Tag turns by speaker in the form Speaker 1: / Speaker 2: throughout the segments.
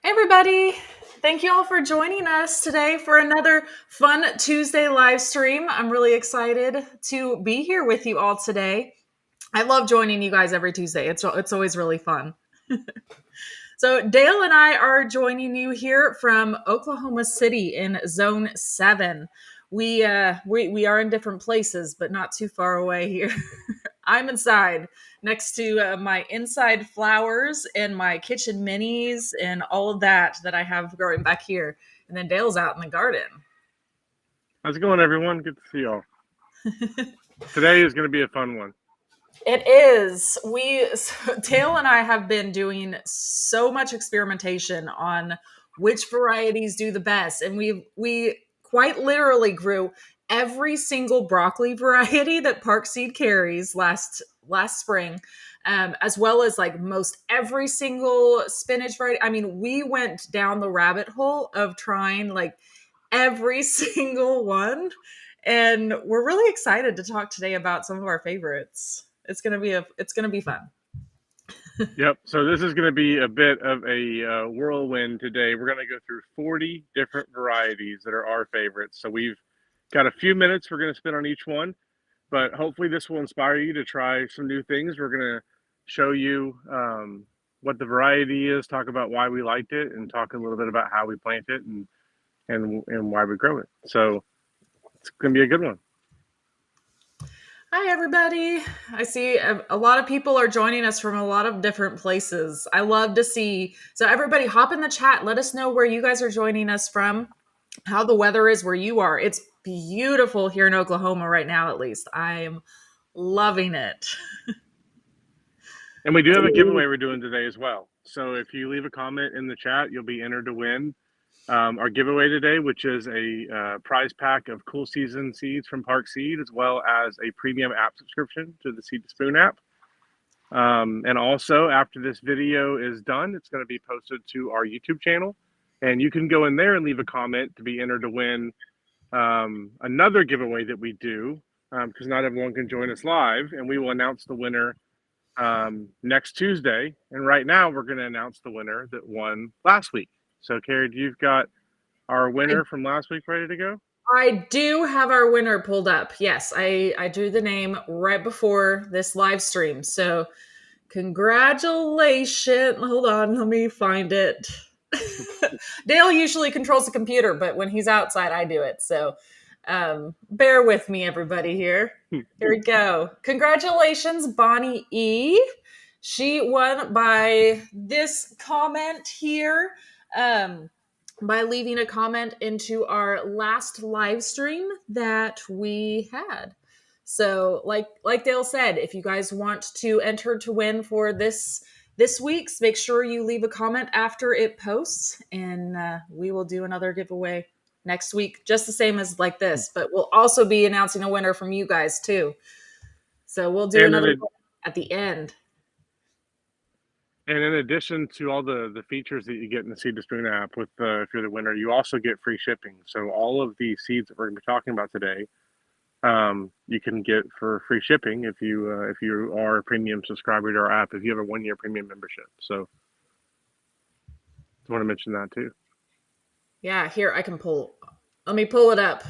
Speaker 1: Hey everybody! Thank you all for joining us today for another fun Tuesday live stream. I'm really excited to be here with you all today. I love joining you guys every Tuesday. It's always really fun. So Dale and I are joining you here from Oklahoma City in Zone 7. We are in different places, but not too far away here. I'm inside next to my inside flowers and my kitchen minis and all of that I have growing back here. And then Dale's out in the garden.
Speaker 2: How's it going, everyone? Good to see y'all. Today is going to be a fun one.
Speaker 1: It is. Dale and I have been doing so much experimentation on which varieties do the best, and we quite literally grew every single broccoli variety that Park Seed carries last spring, as well as like most every single spinach variety. I mean, we went down the rabbit hole of trying like every single one, and we're really excited to talk today about some of our favorites. It's gonna be fun.
Speaker 2: Yep. So this is going to be a bit of a whirlwind today. We're going to go through 40 different varieties that are our favorites. So we've got a few minutes we're going to spend on each one, but hopefully this will inspire you to try some new things. We're going to show you what the variety is, talk about why we liked it, and talk a little bit about how we plant it and why we grow it. So it's going to be a good one.
Speaker 1: Hi, everybody. I see a lot of people are joining us from a lot of different places. I love to see. So, everybody, hop in the chat. Let us know where you guys are joining us from, how the weather is where you are. It's beautiful here in Oklahoma right now, at least. I am loving it.
Speaker 2: And we do have a giveaway we're doing today as well. So if you leave a comment in the chat, you'll be entered to win our giveaway today, which is a prize pack of Cool Season seeds from Park Seed, as well as a premium app subscription to the Seed to Spoon app. And also, after this video is done, it's going to be posted to our YouTube channel. And you can go in there and leave a comment to be entered to win another giveaway that we do, because not everyone can join us live. And we will announce the winner next Tuesday. And right now, we're going to announce the winner that won last week. So, Carrie, you've got our winner from last week ready to go?
Speaker 1: I do have our winner pulled up. Yes, I drew the name right before this live stream. So, congratulations. Hold on, let me find it. Dale usually controls the computer, but when he's outside, I do it. So, bear with me, everybody here. Here we go. Congratulations, Bonnie E. She won by this comment here. By leaving a comment into our last live stream that we had. So, like Dale said, if you guys want to enter to win for this week's, make sure you leave a comment after it posts, and we will do another giveaway next week, just the same as like this. But we'll also be announcing a winner from you guys too. So we'll do another at the end.
Speaker 2: And in addition to all the features that you get in the Seed to Spoon app, with if you're the winner, you also get free shipping. So all of the seeds that we're going to be talking about today, you can get for free shipping if you are a premium subscriber to our app. If you have a 1-year premium membership, so I want to mention that too.
Speaker 1: Yeah, here I can pull. Let me pull it up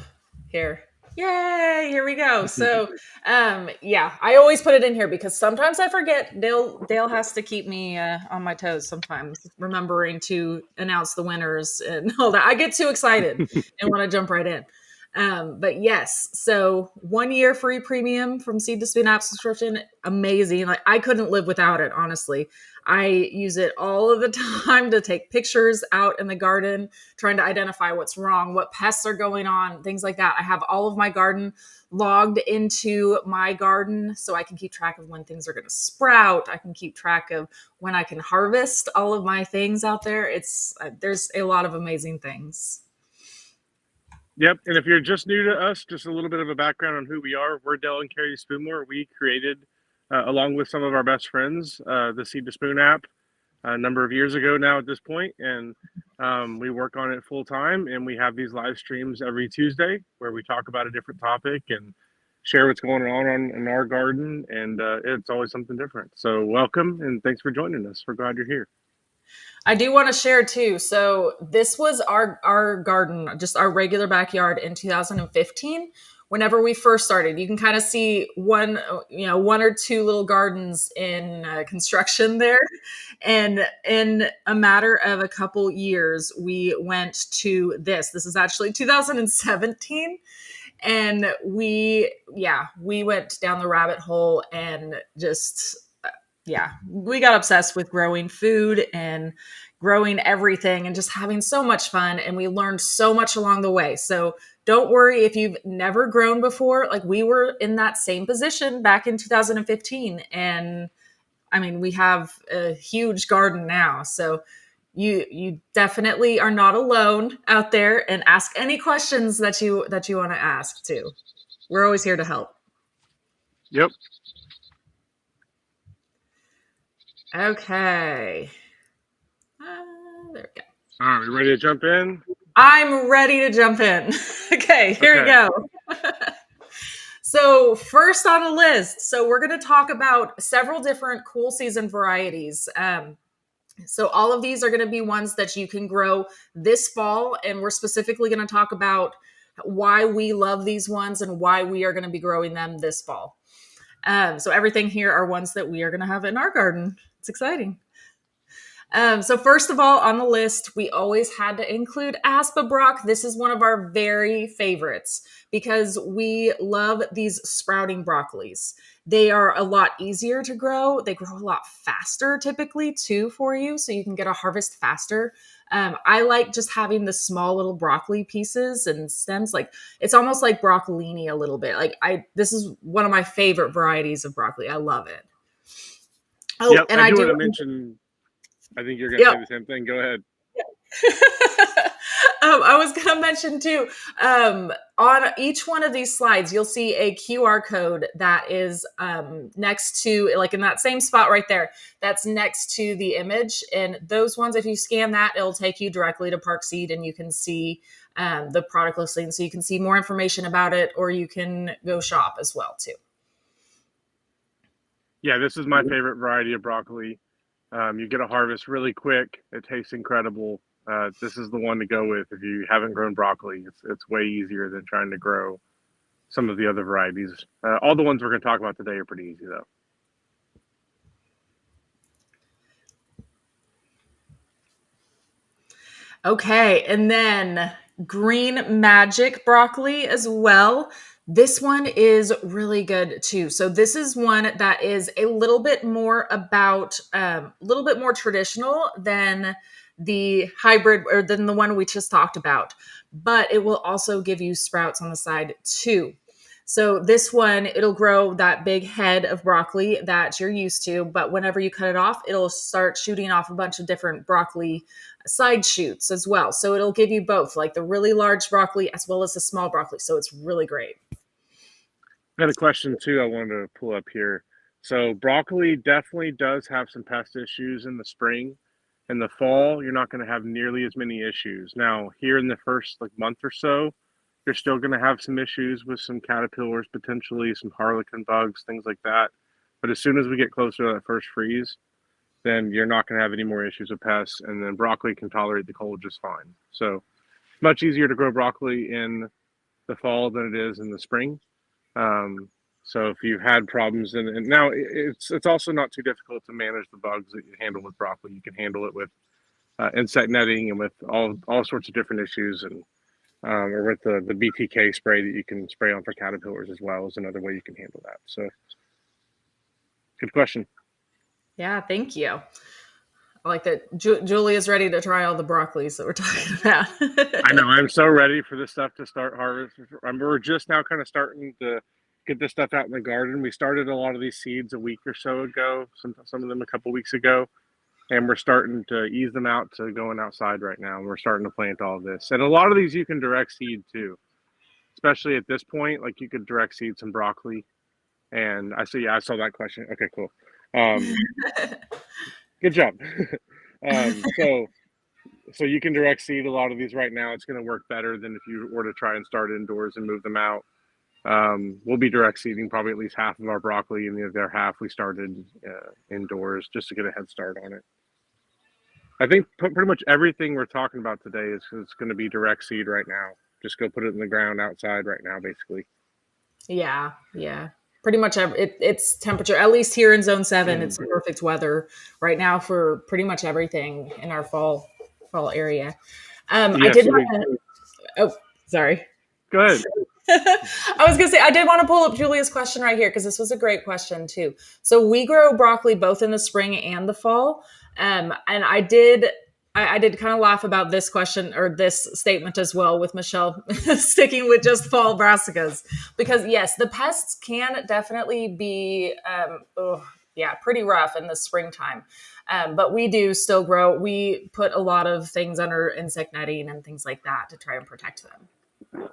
Speaker 1: here. Yay, here we go. So, yeah, I always put it in here because sometimes I forget. Dale has to keep me on my toes sometimes, remembering to announce the winners and all that. I get too excited and want to jump right in. But yes, so 1 year free premium from Seed to Spoon app subscription, amazing. Like I couldn't live without it, honestly. I use it all of the time to take pictures out in the garden, trying to identify what's wrong, what pests are going on, things like that. I have all of my garden logged into my garden so I can keep track of when things are going to sprout. I can keep track of when I can harvest all of my things out there. There's a lot of amazing things.
Speaker 2: Yep, and if you're just new to us, just a little bit of a background on who we are. We're Dell and Carrie Spoonmore. We created, along with some of our best friends, the Seed to Spoon app a number of years ago now at this point, and we work on it full time. And we have these live streams every Tuesday where we talk about a different topic and share what's going on in our garden, and it's always something different. So welcome, and thanks for joining us. We're glad you're here.
Speaker 1: I do want to share too. So this was our garden, just our regular backyard in 2015. Whenever we first started, you can kind of see one or two little gardens in construction there, and in a matter of a couple years, we went to this. This is actually 2017, and we went down the rabbit hole and just we got obsessed with growing food and growing everything and just having so much fun, and we learned so much along the way. So don't worry if you've never grown before. Like, we were in that same position back in 2015, and I mean, we have a huge garden now. So you definitely are not alone out there, and ask any questions that you want to ask too. We're always here to help.
Speaker 2: Yep.
Speaker 1: Okay. There we go.
Speaker 2: All right, we ready to jump in?
Speaker 1: I'm ready to jump in. Okay, here we
Speaker 2: Okay.
Speaker 1: go. So, first on the list, so we're going to talk about several different cool season varieties. So, all of these are going to be ones that you can grow this fall, and we're specifically going to talk about why we love these ones and why we are going to be growing them this fall. So, everything here are ones that we are going to have in our garden. It's exciting. So first of all, on the list, we always had to include Aspa This is one of our very favorites because we love these sprouting broccolis. They are a lot easier to grow. They grow a lot faster typically too for you, so you can get a harvest faster. I like just having the small little broccoli pieces and stems. Like, it's almost like broccolini a little bit. This is one of my favorite varieties of broccoli. I love it. Oh,
Speaker 2: Yep.
Speaker 1: and
Speaker 2: I
Speaker 1: I
Speaker 2: do
Speaker 1: do.
Speaker 2: want to mention. I think you're going to
Speaker 1: Yep.
Speaker 2: say the same thing. Go ahead.
Speaker 1: I was going to mention too, on each one of these slides, you'll see a QR code that is next to, like in that same spot right there, that's next to the image. And those ones, if you scan that, it'll take you directly to Park Seed, and you can see the product listing. So you can see more information about it, or you can go shop as well too.
Speaker 2: Yeah, this is my favorite variety of broccoli. You get a harvest really quick. It tastes incredible. This is the one to go with if you haven't grown broccoli. It's way easier than trying to grow some of the other varieties. All the ones we're going to talk about today are pretty easy, though.
Speaker 1: Okay, and then green magic broccoli as well. This one is really good too. So this is one that is a little bit more about a little bit more traditional than the hybrid or than the one we just talked about, but it will also give you sprouts on the side too. So this one, it'll grow that big head of broccoli that you're used to, but whenever you cut it off, it'll start shooting off a bunch of different broccoli side shoots as well. So it'll give you both, like the really large broccoli as well as the small broccoli. So it's really great.
Speaker 2: I had a question too I wanted to pull up here. So broccoli definitely does have some pest issues in the spring. In the fall, you're not going to have nearly as many issues. Now, here in the first like month or so, you're still going to have some issues with some caterpillars, potentially some harlequin bugs, things like that. But as soon as we get closer to that first freeze, then you're not going to have any more issues with pests, and then broccoli can tolerate the cold just fine. So much easier to grow broccoli in the fall than it is in the spring. Um, so if you've had problems, and now it's also not too difficult to manage the bugs that you handle with broccoli. You can handle it with insect netting and with all sorts of different issues, and or with the BTK spray that you can spray on for caterpillars as well is another way you can handle that. So good question.
Speaker 1: Yeah, thank you. I like that Julie is ready to try all the broccolis that we're talking
Speaker 2: I
Speaker 1: about.
Speaker 2: know I'm so ready for this stuff to start harvest. We're just now kind of starting to get this stuff out in the garden. We started a lot of these seeds a week or so ago, some of them a couple weeks ago, and we're starting to ease them out to going outside right now. We're starting to plant all of this, and a lot of these you can direct seed too, especially at this point. Like, you could direct seed some broccoli, and I see. Yeah, I saw that question. Okay, cool. Um, good job. So you can direct seed a lot of these right now. It's going to work better than if you were to try and start indoors and move them out. We'll be direct seeding probably at least half of our broccoli, and the other half we started indoors just to get a head start on it. I think pretty much everything we're talking about today is going to be direct seed right now. Just go put it in the ground outside right now, basically.
Speaker 1: Yeah, yeah. Pretty much it's temperature. At least here in Zone 7, it's perfect weather right now for pretty much everything in our fall area. I did
Speaker 2: Yes, we
Speaker 1: want to. Oh, sorry.
Speaker 2: go ahead.
Speaker 1: I was gonna say I did want to pull up Julia's question right here because this was a great question too. So we grow broccoli both in the spring and the fall, and I did kind of laugh about this question or this statement as well with Michelle sticking with just fall brassicas because yes, the pests can definitely be yeah, pretty rough in the springtime. But we do still grow. We put a lot of things under insect netting and things like that to try and protect them.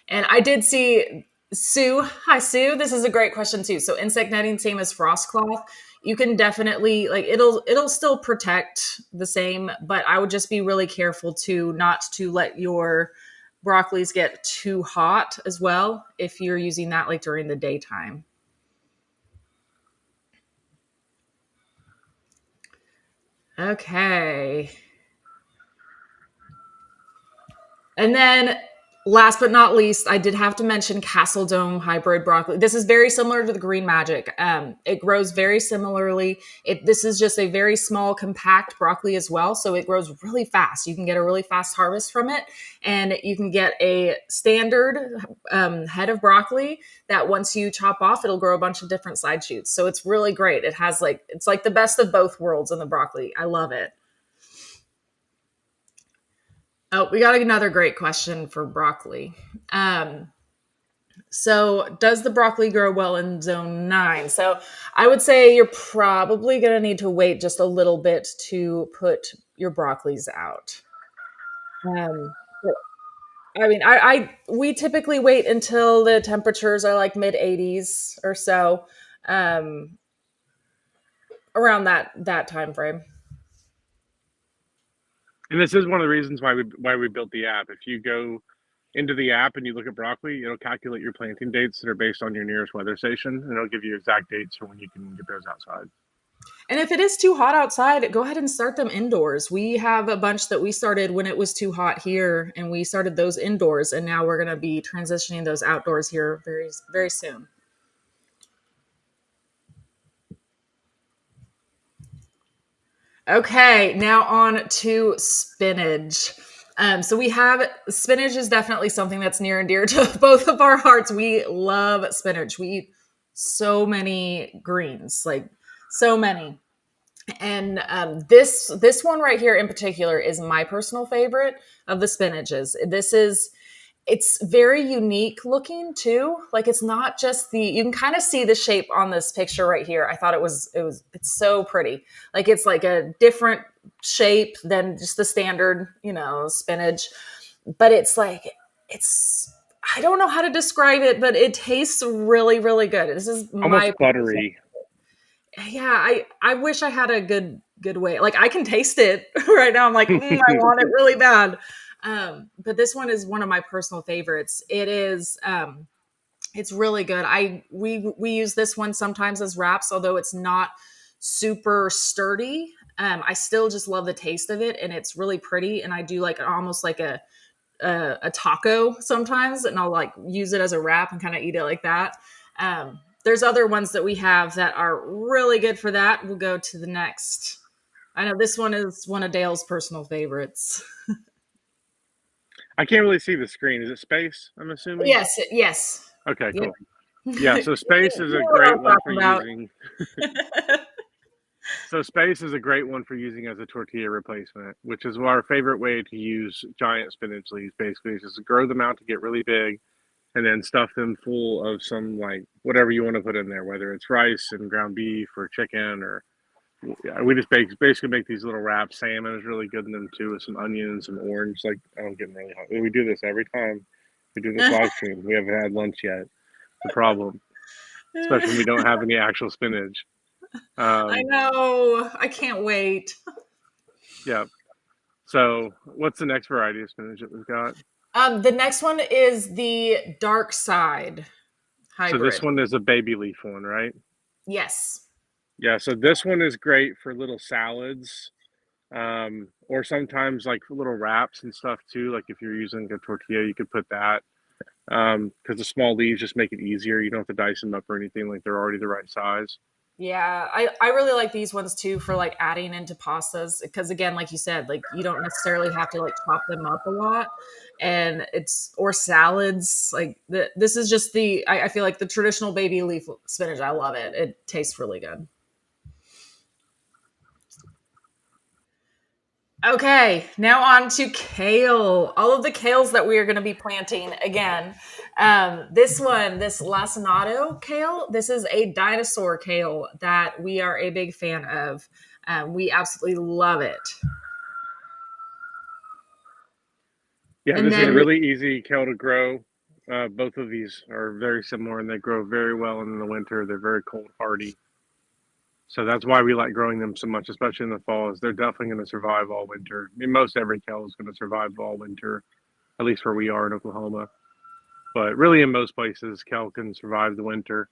Speaker 1: And I did see Sue. Hi, Sue. This is a great question too. So insect netting, same as frost cloth. You can definitely like it'll still protect the same, but I would just be really careful to not to let your broccolis get too hot as well if you're using that like during the daytime. Okay. And then last but not least, I did have to mention Castle Dome hybrid broccoli. This is very similar to the Green Magic. It grows very similarly. This is just a very small, compact broccoli as well. So it grows really fast. You can get a really fast harvest from it. And you can get a standard head of broccoli that once you chop off, it'll grow a bunch of different side shoots. So it's really great. It's like the best of both worlds in the broccoli. I love it. Oh, we got another great question for broccoli. So, does the broccoli grow well in zone 9? So, I would say you're probably going to need to wait just a little bit to put your broccolis out. But, I mean, we typically wait until the temperatures are like mid 80s or so, um, around that time frame.
Speaker 2: And this is one of the reasons why we built the app. If you go into the app and you look at broccoli, it'll calculate your planting dates that are based on your nearest weather station, and it'll give you exact dates for when you can get those outside.
Speaker 1: And if it is too hot outside, go ahead and start them indoors. We have a bunch that we started when it was too hot here, and we started those indoors, and now we're going to be transitioning those outdoors here very, very soon. Okay, now on to spinach. So we have spinach is definitely something that's near and dear to both of our hearts. We love spinach. We eat so many greens, like so many. And this one right here in particular is my personal favorite of the spinaches. It's very unique looking too. Like it's not just you can kind of see the shape on this picture right here. I thought it's so pretty. Like it's like a different shape than just the standard, spinach. But it's I don't know how to describe it, but it tastes really, really good. This is my
Speaker 2: Almost buttery.
Speaker 1: yeah, I wish I had a good way. Like I can taste it right now. I'm like, I want it really bad. But this one is one of my personal favorites. It's really good. We use this one sometimes as wraps, although it's not super sturdy. I still just love the taste of it, and it's really pretty. And I do like almost like a taco sometimes, and I'll like use it as a wrap and kind of eat it like that. There's other ones that we have that are really good for that. We'll go to the next. I know this one is one of Dale's personal favorites.
Speaker 2: I can't really see the screen. Is it space? I'm assuming.
Speaker 1: Yes, yes.
Speaker 2: Okay,
Speaker 1: Yeah.
Speaker 2: cool. Yeah, so space is
Speaker 1: You
Speaker 2: a
Speaker 1: know what
Speaker 2: great
Speaker 1: I'm
Speaker 2: one for
Speaker 1: talking about.
Speaker 2: using. So space is a great one for using as a tortilla replacement, which is our favorite way to use giant spinach leaves. Basically, is just grow them out to get really big, and then stuff them full of some like whatever you want to put in there, whether it's rice and ground beef or chicken or yeah, we just basically make these little wraps. Salmon is really good in them too, with some onion and some orange. Like I don't get really hot. We do this every time we do this live stream. We haven't had lunch yet. The problem, especially when we don't have any actual spinach.
Speaker 1: I
Speaker 2: Um,
Speaker 1: know. I can't wait.
Speaker 2: yeah. So what's the next variety of spinach that we've got?
Speaker 1: The next one is the dark side
Speaker 2: So this
Speaker 1: hybrid.
Speaker 2: one is a baby leaf one, right?
Speaker 1: Yes.
Speaker 2: Yeah. So this one is great for little salads. Or sometimes like little wraps and stuff too. Like if you're using a tortilla, you could put that because the small leaves just make it easier. You don't have to dice them up or anything. Like they're already the right size.
Speaker 1: Yeah, I really like these ones too for like adding into pastas because again, like you said, like you don't necessarily have to like chop them up a lot, and it's or salads like this is just I feel like the traditional baby leaf spinach. I love it. It tastes really good. Okay, now on to kale. All of the kales that we are going to be planting again. This one, this lacinato kale, this is a dinosaur kale that we are a big fan of. We absolutely love it.
Speaker 2: Yeah,
Speaker 1: And
Speaker 2: this is a
Speaker 1: then we,
Speaker 2: really easy kale to grow. Both of these are very similar and they grow very well in the winter. They're very cold hardy. So that's why we like growing them so much, especially in the fall, is they're definitely going to survive all winter. I mean, most every kale is going to survive all winter, at least where we are in Oklahoma. But really, in most places, kale can survive the winter,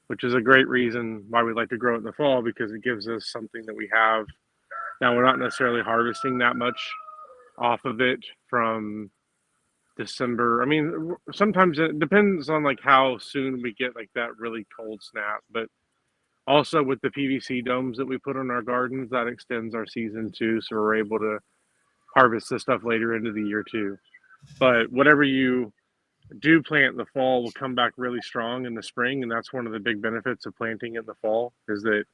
Speaker 2: which is a great reason why we like to grow it in the fall because it gives us something that we have. Now, we're not necessarily harvesting that much off of it from December. I mean, sometimes it depends on like how soon we get like that really cold snap, but also with the PVC domes that we put on our gardens, that extends our season too, so we're able to harvest this stuff later into the year too. But whatever you do plant in the fall will come back really strong in the spring, and that's one of the big benefits of planting in the fall is that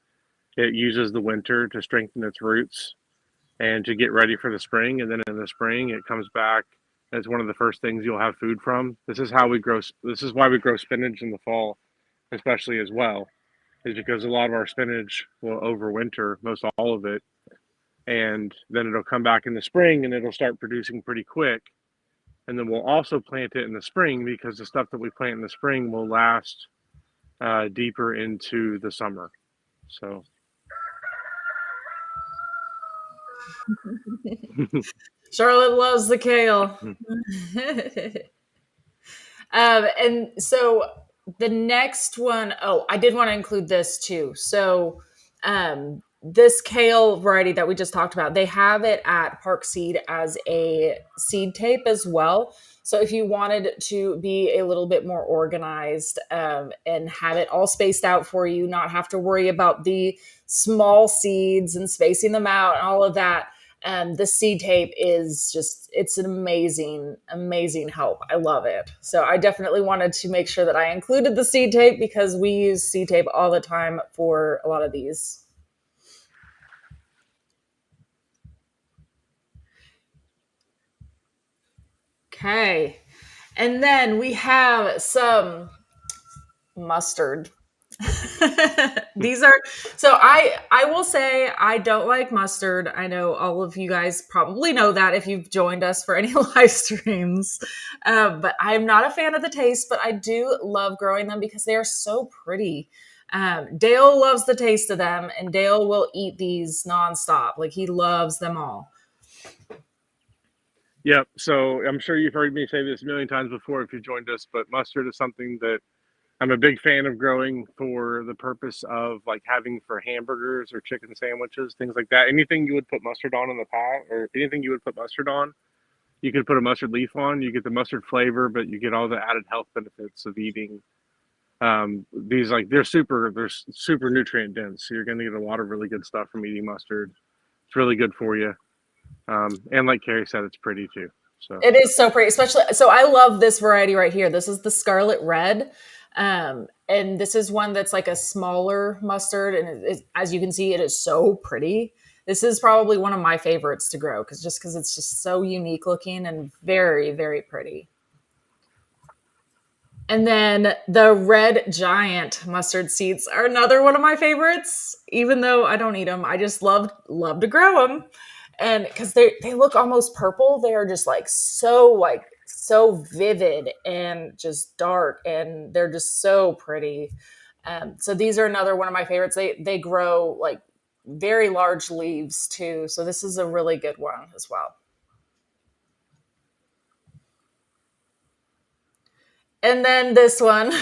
Speaker 2: it uses the winter to strengthen its roots and to get ready for the spring, and then in the spring it comes back as one of the first things you'll have food from. This is why we grow spinach in the fall especially as well, is because a lot of our spinach will overwinter, most all of it, and then it'll come back in the spring and it'll start producing pretty quick. And then we'll also plant it in the spring because the stuff that we plant in the spring will last deeper into the summer. So,
Speaker 1: Charlotte loves the kale. And so the next one, oh, I did want to include this too. So, this kale variety that we just talked about, they have it at Park Seed as a seed tape as well. So if you wanted to be a little bit more organized and have it all spaced out for you, not have to worry about the small seeds and spacing them out and all of that, the seed tape is just, it's an amazing, amazing help. I love it. So I definitely wanted to make sure that I included the seed tape because we use seed tape all the time for a lot of these. Okay. And then we have some mustard. These are so I will say I don't like mustard. I know all of you guys probably know that if you've joined us for any live streams. But I'm not a fan of the taste, but I do love growing them because they are so pretty. Dale loves the taste of them, and Dale will eat these nonstop. Like he loves them all.
Speaker 2: yep. So I'm sure you've heard me say this a million times before if you joined us, but mustard is something that I'm a big fan of growing for the purpose of like having for hamburgers or chicken sandwiches, things like that. Anything you would put mustard on in the pot or anything you would put mustard on, you could put a mustard leaf on. You get the mustard flavor, but you get all the added health benefits of eating these. Like they're super nutrient dense. So you're going to get a lot of really good stuff from eating mustard. It's really good for you. And like Carrie said, it's pretty too. So
Speaker 1: It is so pretty, especially. So I love this variety right here. This is the Scarlet Red. And this is one that's like a smaller mustard. And as you can see, it is so pretty. This is probably one of my favorites to grow because it's just so unique looking and very, very pretty. And then the red giant mustard seeds are another one of my favorites. Even though I don't eat them, I just love to grow them, and because they look almost purple, they are just like so vivid and just dark, and they're just so pretty. So these are another one of my favorites. They grow like very large leaves too. So this is a really good one as well. And then this one,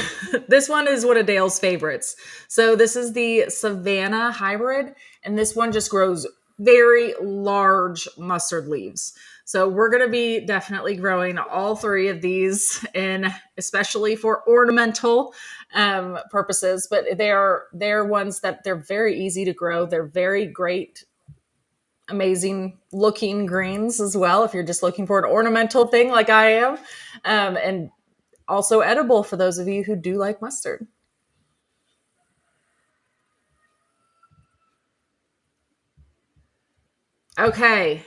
Speaker 1: this one is one of Dale's favorites. So this is the Savannah hybrid, and this one just grows very large mustard leaves. So we're going to be definitely growing all three of these, in especially for ornamental purposes. But they're ones that they're very easy to grow. They're very great, amazing looking greens as well. If you're just looking for an ornamental thing like I am, and also edible for those of you who do like mustard. Okay,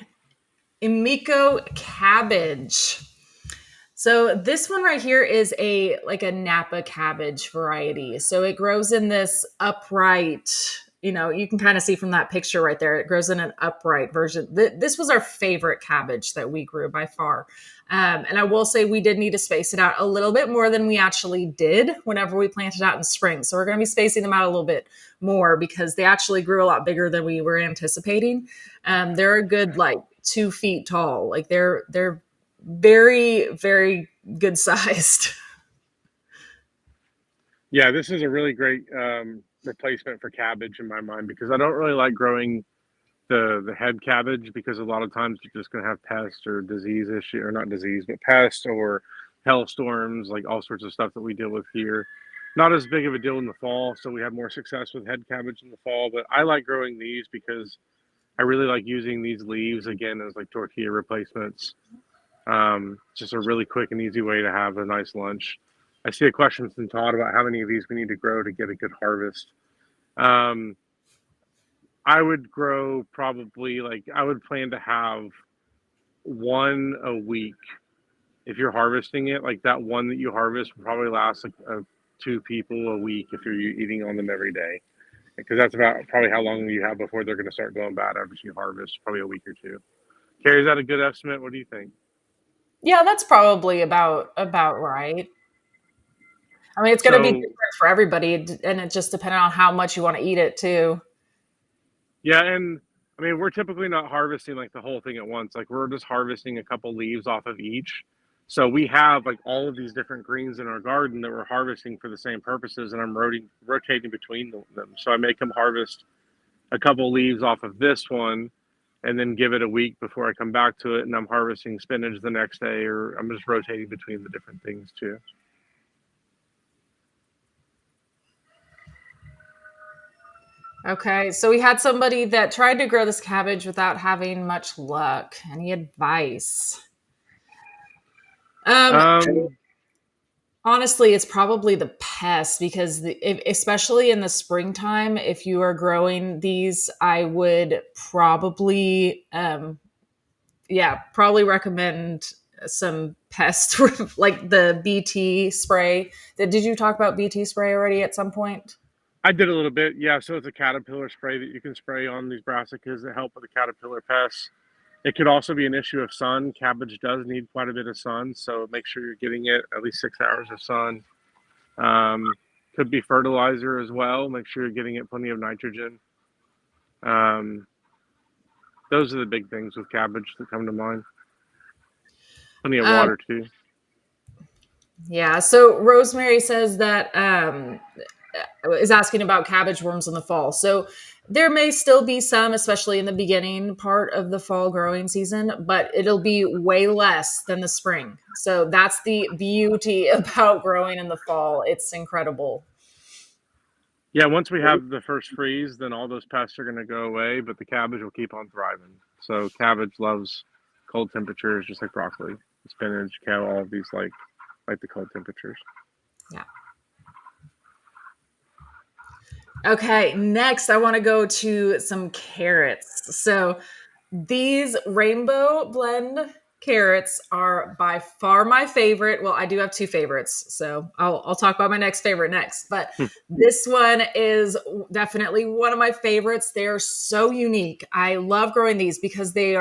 Speaker 1: Imiko cabbage. So this one right here is a Napa cabbage variety. So it grows in this upright, you can kind of see from that picture right there, it grows in an upright version. This was our favorite cabbage that we grew by far. And I will say we did need to space it out a little bit more than we actually did whenever we planted out in spring. So we're going to be spacing them out a little bit more because they actually grew a lot bigger than we were anticipating. They're a good like 2 feet tall. Like they're very, very good sized.
Speaker 2: Yeah, this is a really great replacement for cabbage in my mind because I don't really like growing the head cabbage because a lot of times you're just going to have pest or disease issue, or not disease, but pest or hailstorms, like all sorts of stuff that we deal with here. Not as big of a deal in the fall, so we have more success with head cabbage in the fall. But I like growing these because I really like using these leaves again as like tortilla replacements. Just a really quick and easy way to have a nice lunch. I see a question from Todd about how many of these we need to grow to get a good harvest. Um, I would grow probably like I would plan to have one a week if you're harvesting it. Like that one that you harvest will probably last like 2 people a week if you're eating on them every day. Because that's about probably how long you have before they're going to start going bad after you harvest, probably a week or two. Carrie, is that a good estimate? What do you think?
Speaker 1: Yeah, that's probably about right. I mean, it's going to be
Speaker 2: So
Speaker 1: different for everybody, and it just depends on how much you want to eat it too.
Speaker 2: yeah, and I mean, we're typically not harvesting like the whole thing at once. Like we're just harvesting a couple leaves off of each. So we have like all of these different greens in our garden that we're harvesting for the same purposes, and I'm rotating between them. So I make them harvest a couple leaves off of this one, and then give it a week before I come back to it, and I'm harvesting spinach the next day, or I'm just rotating between the different things too.
Speaker 1: Okay, so we had somebody that tried to grow this cabbage without having much luck. Any advice? Um,
Speaker 2: Um,
Speaker 1: Honestly, it's probably the pest because especially in the springtime, if you are growing these, I would probably, yeah, probably recommend some pest like the BT spray. Did you talk about BT spray already at some point?
Speaker 2: I did a little bit, yeah. So it's a caterpillar spray that you can spray on these brassicas that help with the caterpillar pests. It could also be an issue of sun. Cabbage does need quite a bit of sun, so make sure you're getting it at least 6 hours of sun. Um, could be fertilizer as well. Make sure you're getting it plenty of nitrogen. Um, those are the big things with cabbage that come to mind. Plenty of
Speaker 1: Um,
Speaker 2: water too.
Speaker 1: yeah. So Rosemary says that is asking about cabbage worms in the fall. So there may still be some, especially in the beginning part of the fall growing season, but it'll be way less than the spring. So that's the beauty about growing in the fall. It's incredible.
Speaker 2: Yeah, once we have the first freeze, then all those pests are going to go away, but the cabbage will keep on thriving. So cabbage loves cold temperatures, just like broccoli, spinach, kale, all of these like the cold temperatures.
Speaker 1: Yeah. Okay, next I want to go to some carrots. So these rainbow blend carrots are by far my favorite. Well, I do have two favorites, so I'll talk about my next favorite next. But this one is definitely one of my favorites. They are so unique. I love growing these because they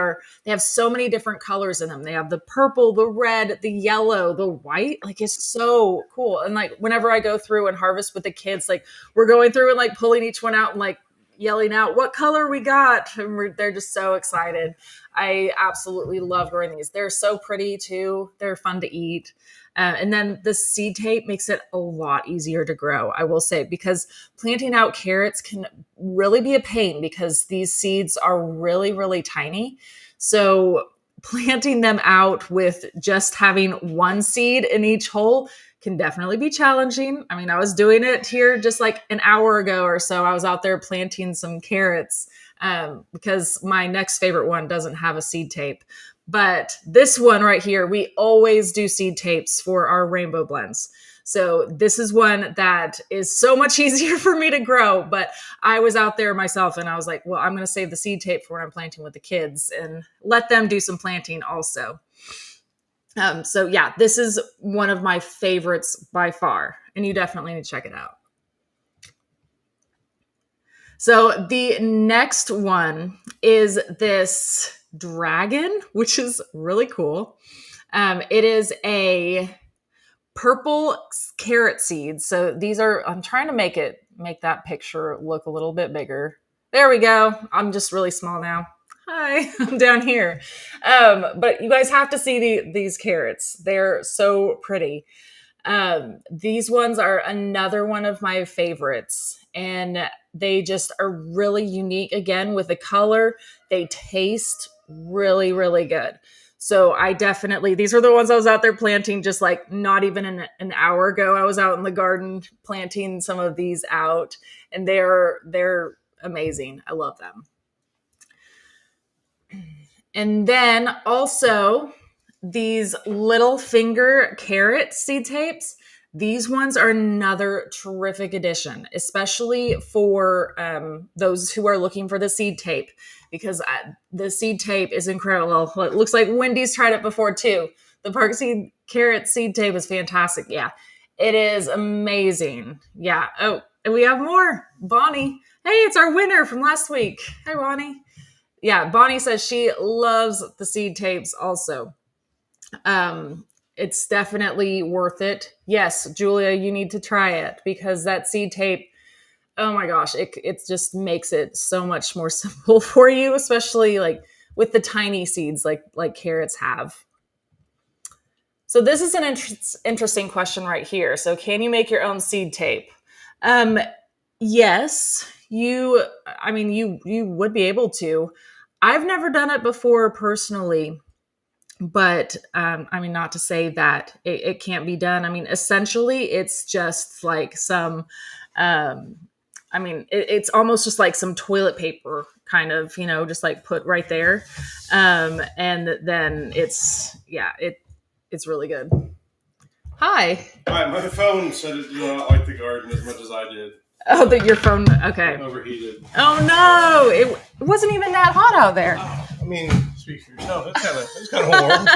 Speaker 1: have so many different colors in them. They have the purple, the red, the yellow, the white. Like it's so cool. And like whenever I go through and harvest with the kids, like we're going through and like pulling each one out and like yelling out what color we got. And they're just so excited. I absolutely love growing these. They're so pretty too. They're fun to eat. And then the seed tape makes it a lot easier to grow, I will say, because planting out carrots can really be a pain because these seeds are really, really tiny. So planting them out with just having one seed in each hole can definitely be challenging. I mean, I was doing it here just like an hour ago or so. I was out there planting some carrots because my next favorite one doesn't have a seed tape. But this one right here, we always do seed tapes for our rainbow blends. So this is one that is so much easier for me to grow. But I was out there myself and I was like, well, I'm going to save the seed tape for when I'm planting with the kids and let them do some planting also. So yeah, this is one of my favorites by far, and you definitely need to check it out. So the next one is this dragon, which is really cool. It is a purple carrot seed. So these are, I'm trying to make that picture look a little bit bigger. There we go. I'm just really small now. Hi, I'm down here. But you guys have to see these carrots. They're so pretty. These ones are another one of my favorites, and they just are really unique again with the color. They taste really, really good. So I definitely, these are the ones I was out there planting just like not even an hour ago. I was out in the garden planting some of these out, and they're amazing. I love them. And then also these little finger carrot seed tapes. These ones are another terrific addition, especially for those who are looking for the seed tape, because the seed tape is incredible. It looks like Wendy's tried it before too. The Park Seed carrot seed tape is fantastic. Yeah, it is amazing. Yeah. Oh, and we have more. Bonnie. Hey, it's our winner from last week. Hi, Bonnie. Yeah, Bonnie says she loves the seed tapes also. It's definitely worth it. Yes, Julia, you need to try it because that seed tape, oh my gosh, it just makes it so much more simple for you, especially like with the tiny seeds like carrots have. So this is an interesting question right here. So can you make your own seed tape? Yes, you would be able to. I've never done it before personally, but not to say that it can't be done. I mean, essentially, it's just like some. It's almost just like some toilet paper, kind of, just like put right there, and then it's really good. Hi.
Speaker 3: Hi, my phone said it did not like the garden as much as I did.
Speaker 1: Oh, that your phone. Okay.
Speaker 3: It overheated.
Speaker 1: Oh no! It wasn't even that hot out there.
Speaker 3: I mean, speak for yourself. It's kind of warm.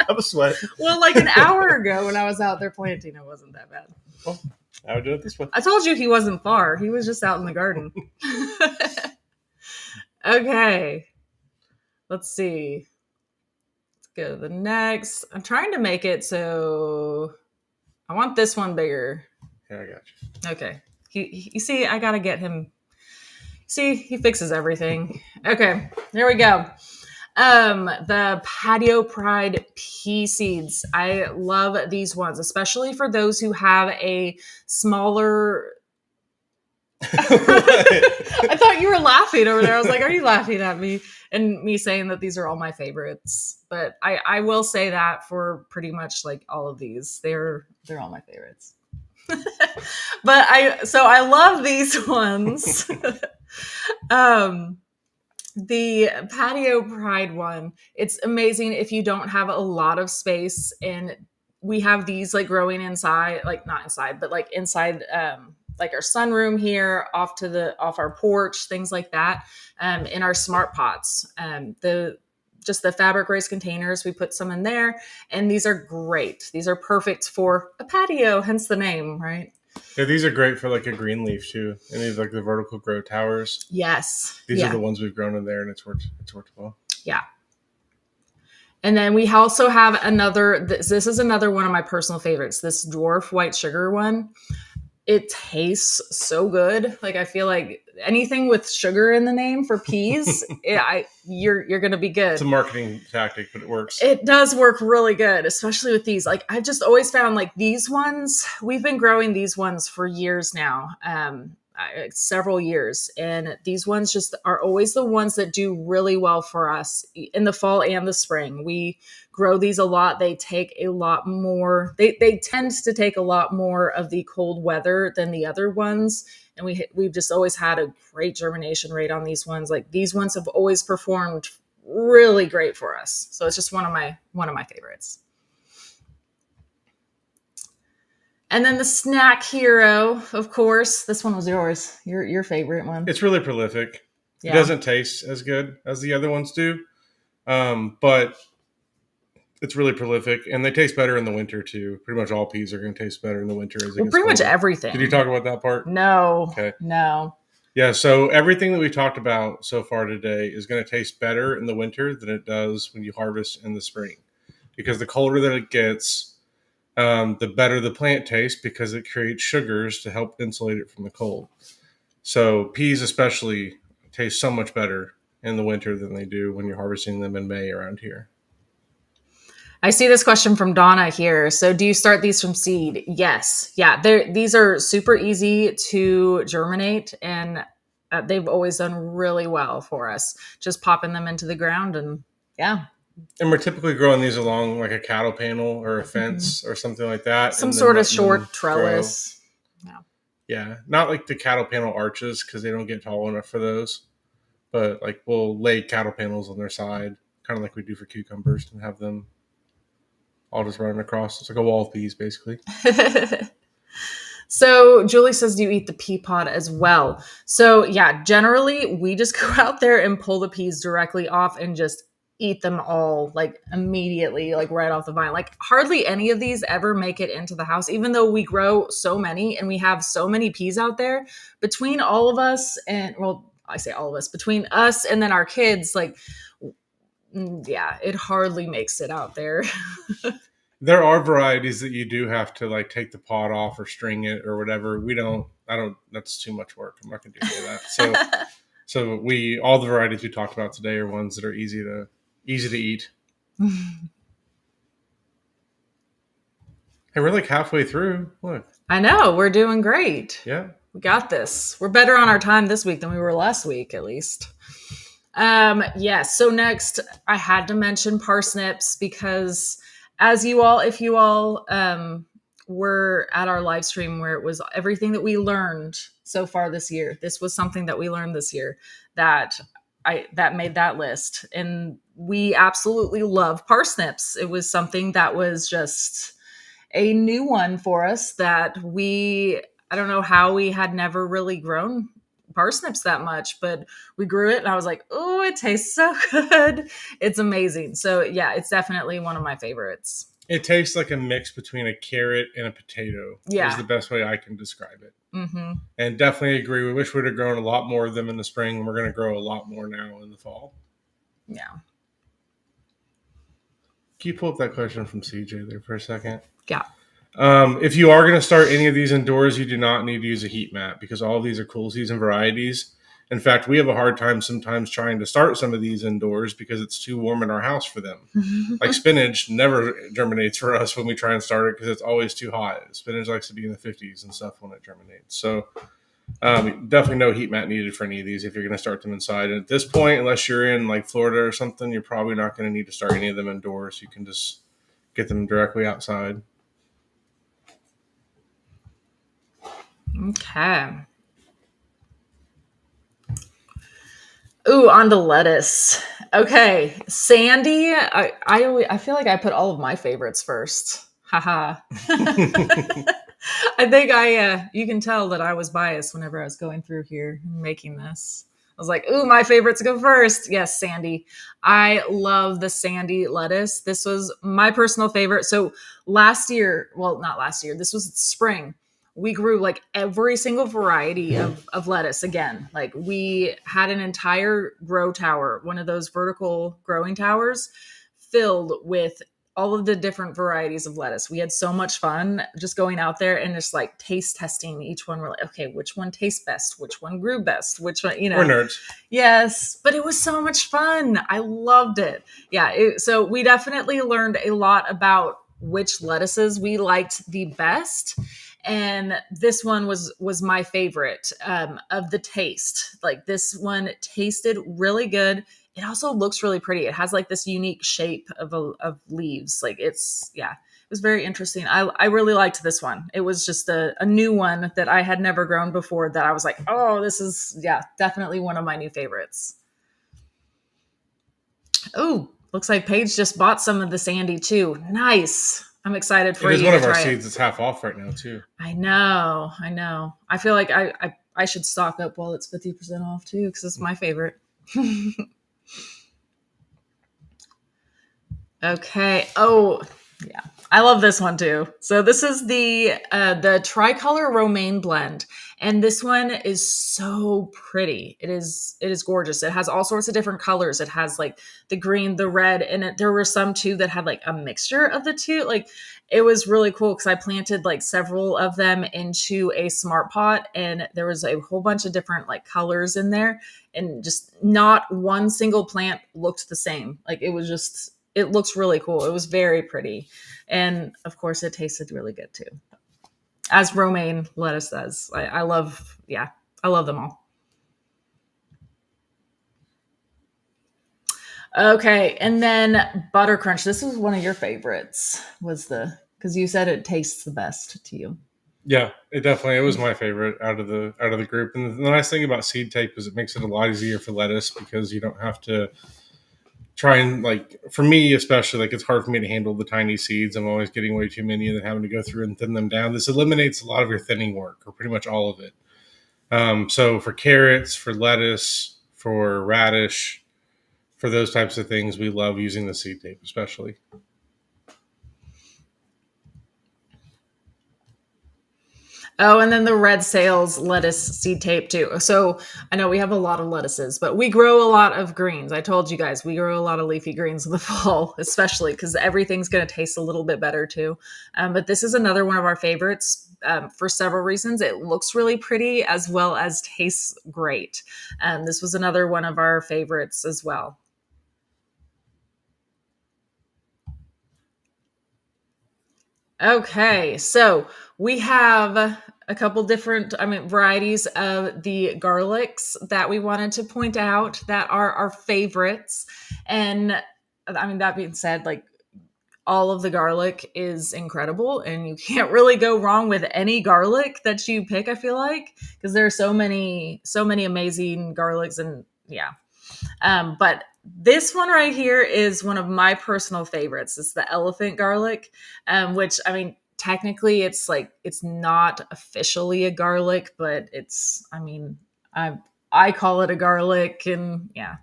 Speaker 3: I was sweating.
Speaker 1: Well, like an hour ago when I was out there planting, it wasn't that bad.
Speaker 3: Well, I would do it this way.
Speaker 1: I told you he wasn't far. He was just out in the garden. Okay. Let's see. Let's go to the next. I'm trying to make it so I want this one bigger.
Speaker 3: Yeah, I got you.
Speaker 1: Okay. You see, I gotta get him. See, he fixes everything. Okay, there we go. The Patio Pride pea seeds. I love these ones, especially for those who have a smaller. I thought you were laughing over there. I was like, are you laughing at me? And me saying that these are all my favorites. But I will say that for pretty much like all of these. They're all my favorites. But I love these ones. The Patio Pride one, it's amazing if you don't have a lot of space, and we have these like growing inside, like not inside, but like inside like our sunroom here, off our porch, things like that, in our smart pots. The fabric raised containers, we put some in there, and these are great. These are perfect for a patio, hence the name, right?
Speaker 3: Yeah, these are great for like a green leaf too. And these like the vertical grow towers.
Speaker 1: Yes.
Speaker 3: These are the ones we've grown in there, and it's worked well.
Speaker 1: Yeah. And then we also have another, this is another one of my personal favorites, this dwarf white sugar one. it tastes so good. Like I feel like anything with sugar in the name for peas, you're gonna be good.
Speaker 3: It's a marketing tactic, but it works.
Speaker 1: It does work really good, especially with these. Like I've just always found like these ones, we've been growing these ones for years now, several years. And these ones just are always the ones that do really well for us in the fall and the spring. We grow these a lot. They take a lot more, they tend to take a lot more of the cold weather than the other ones. And we've just always had a great germination rate on these ones. Like these ones have always performed really great for us. So it's just one of my favorites. And then the snack hero, of course, this one was yours. Your favorite one.
Speaker 3: It's really prolific.
Speaker 1: Yeah.
Speaker 3: It doesn't taste as good as the other ones do, but it's really prolific, and they taste better in the winter too. Pretty much all peas are going to taste better in the winter as it gets
Speaker 1: pretty much
Speaker 3: colder.
Speaker 1: everything.
Speaker 3: Did you talk about that part?
Speaker 1: No.
Speaker 3: Okay.
Speaker 1: No.
Speaker 3: Yeah, so everything that we talked about so far today is going to taste better in the winter than it does when you harvest in the spring. Because the colder that it gets, the better the plant tastes because it creates sugars to help insulate it from the cold. So peas especially taste so much better in the winter than they do when you're harvesting them in May around here.
Speaker 1: I see this question from Donna here. So do you start these from seed? Yes. Yeah. These are super easy to germinate, and they've always done really well for us. Just popping them into the ground, and yeah.
Speaker 3: And we're typically growing these along like a cattle panel or a fence or something like that.
Speaker 1: Some sort of short trellis.
Speaker 3: Yeah. Yeah. Not like the cattle panel arches because they don't get tall enough for those. But like we'll lay cattle panels on their side, kind of like we do for cucumbers, and have them all just running across. It's like a wall of peas, basically.
Speaker 1: So Julie says, do you eat the pea pod as well? So yeah, generally we just go out there and pull the peas directly off and just eat them all like immediately, like right off the vine. Like hardly any of these ever make it into the house, even though we grow so many and we have so many peas out there. Between all of us and, well, I say all of us, between us and then our kids, like, yeah, it hardly makes it out there.
Speaker 3: There are varieties that you do have to like take the pod off or string it or whatever. That's too much work. I'm not going to do any of that. So all the varieties we talked about today are ones that are easy to eat. Hey, we're like halfway through. Look.
Speaker 1: I know. We're doing great.
Speaker 3: Yeah.
Speaker 1: We got this. We're better on our time this week than we were last week, at least. Yes. So next I had to mention parsnips because if you all were at our live stream where it was everything that we learned so far this year, this was something that we learned this year that made that list. And we absolutely love parsnips. It was something that was just a new one for us that I don't know how we had never really grown parsnips that much, but we grew it and I was like, oh, it tastes so good. It's amazing. So yeah, it's definitely one of my favorites.
Speaker 3: It tastes like a mix between a carrot and a potato.
Speaker 1: Yeah.
Speaker 3: Is the best way I can describe it.
Speaker 1: Mm-hmm.
Speaker 3: And definitely agree. We wish we'd have grown a lot more of them in the spring. We're going to grow a lot more now in the fall.
Speaker 1: Yeah.
Speaker 3: Can you pull up that question from CJ there for a second?
Speaker 1: Yeah.
Speaker 3: If you are going to start any of these indoors, you do not need to use a heat mat because all of these are cool season varieties. In fact, we have a hard time sometimes trying to start some of these indoors because it's too warm in our house for them. Like spinach never germinates for us when we try and start it because it's always too hot. Spinach likes to be in the 50s and stuff when it germinates. So definitely no heat mat needed for any of these if you're going to start them inside. And at this point, unless you're in like Florida or something, you're probably not going to need to start any of them indoors. You can just get them directly outside.
Speaker 1: Okay. Ooh, on to lettuce. Okay, Sandy. I feel like I put all of my favorites first. Haha. I think you can tell that I was biased whenever I was going through here and making this. I was like, ooh, my favorites go first. Yes, Sandy. I love the Sandy lettuce. This was my personal favorite. So not last year. This was spring. We grew like every single variety of lettuce again. Like we had an entire grow tower, one of those vertical growing towers filled with all of the different varieties of lettuce. We had so much fun just going out there and just like taste testing each one. We're like, okay, which one tastes best? Which one grew best? Which one,
Speaker 3: We're nerds.
Speaker 1: Yes, but it was so much fun. I loved it. Yeah, so we definitely learned a lot about which lettuces we liked the best. And this one was my favorite of the taste. Like this one tasted really good. It also looks really pretty. It has like this unique shape of leaves. Like it was very interesting. I really liked this one. It was just a new one that I had never grown before that I was like, oh, this is, definitely one of my new favorites. Oh, looks like Paige just bought some of the Sandy too. Nice. I'm excited for you to try it.
Speaker 3: It is one of our seeds. It's half off right now too.
Speaker 1: I know. I feel like I should stock up while it's 50% off too, because it's my favorite. Okay. Oh, yeah. I love this one too. So this is the tricolor romaine blend, and this one is so pretty. It is gorgeous. It has all sorts of different colors. It has like the green, the red, and there were some too that had like a mixture of the two. Like it was really cool because I planted like several of them into a smart pot, and there was a whole bunch of different like colors in there, and just not one single plant looked the same. Like it looks really cool. It was very pretty. And of course it tasted really good too. As romaine lettuce does. I love them all. Okay. And then butter crunch. This was one of your favorites, because you said it tastes the best to you.
Speaker 3: Yeah, it was my favorite out of the group. And the nice thing about seed tape is it makes it a lot easier for lettuce because you don't have to try and, like, for me especially, like, it's hard for me to handle the tiny seeds. I'm always getting way too many and then having to go through and thin them down. This eliminates a lot of your thinning work, or pretty much all of it. So for carrots, for lettuce, for radish, for those types of things, we love using the seed tape especially.
Speaker 1: Oh, and then the red sales lettuce seed tape too. So I know we have a lot of lettuces, but we grow a lot of greens. I told you guys we grow a lot of leafy greens in the fall, especially because everything's going to taste a little bit better too. But this is another one of our favorites for several reasons. It looks really pretty as well as tastes great. This was another one of our favorites as well. Okay, so we have a couple different, varieties of the garlics that we wanted to point out that are our favorites. And that being said, like all of the garlic is incredible and you can't really go wrong with any garlic that you pick, I feel like, because there are so many amazing garlics and yeah. But this one right here is one of my personal favorites. It's the elephant garlic, which technically it's not officially a garlic, but I call it a garlic, and yeah.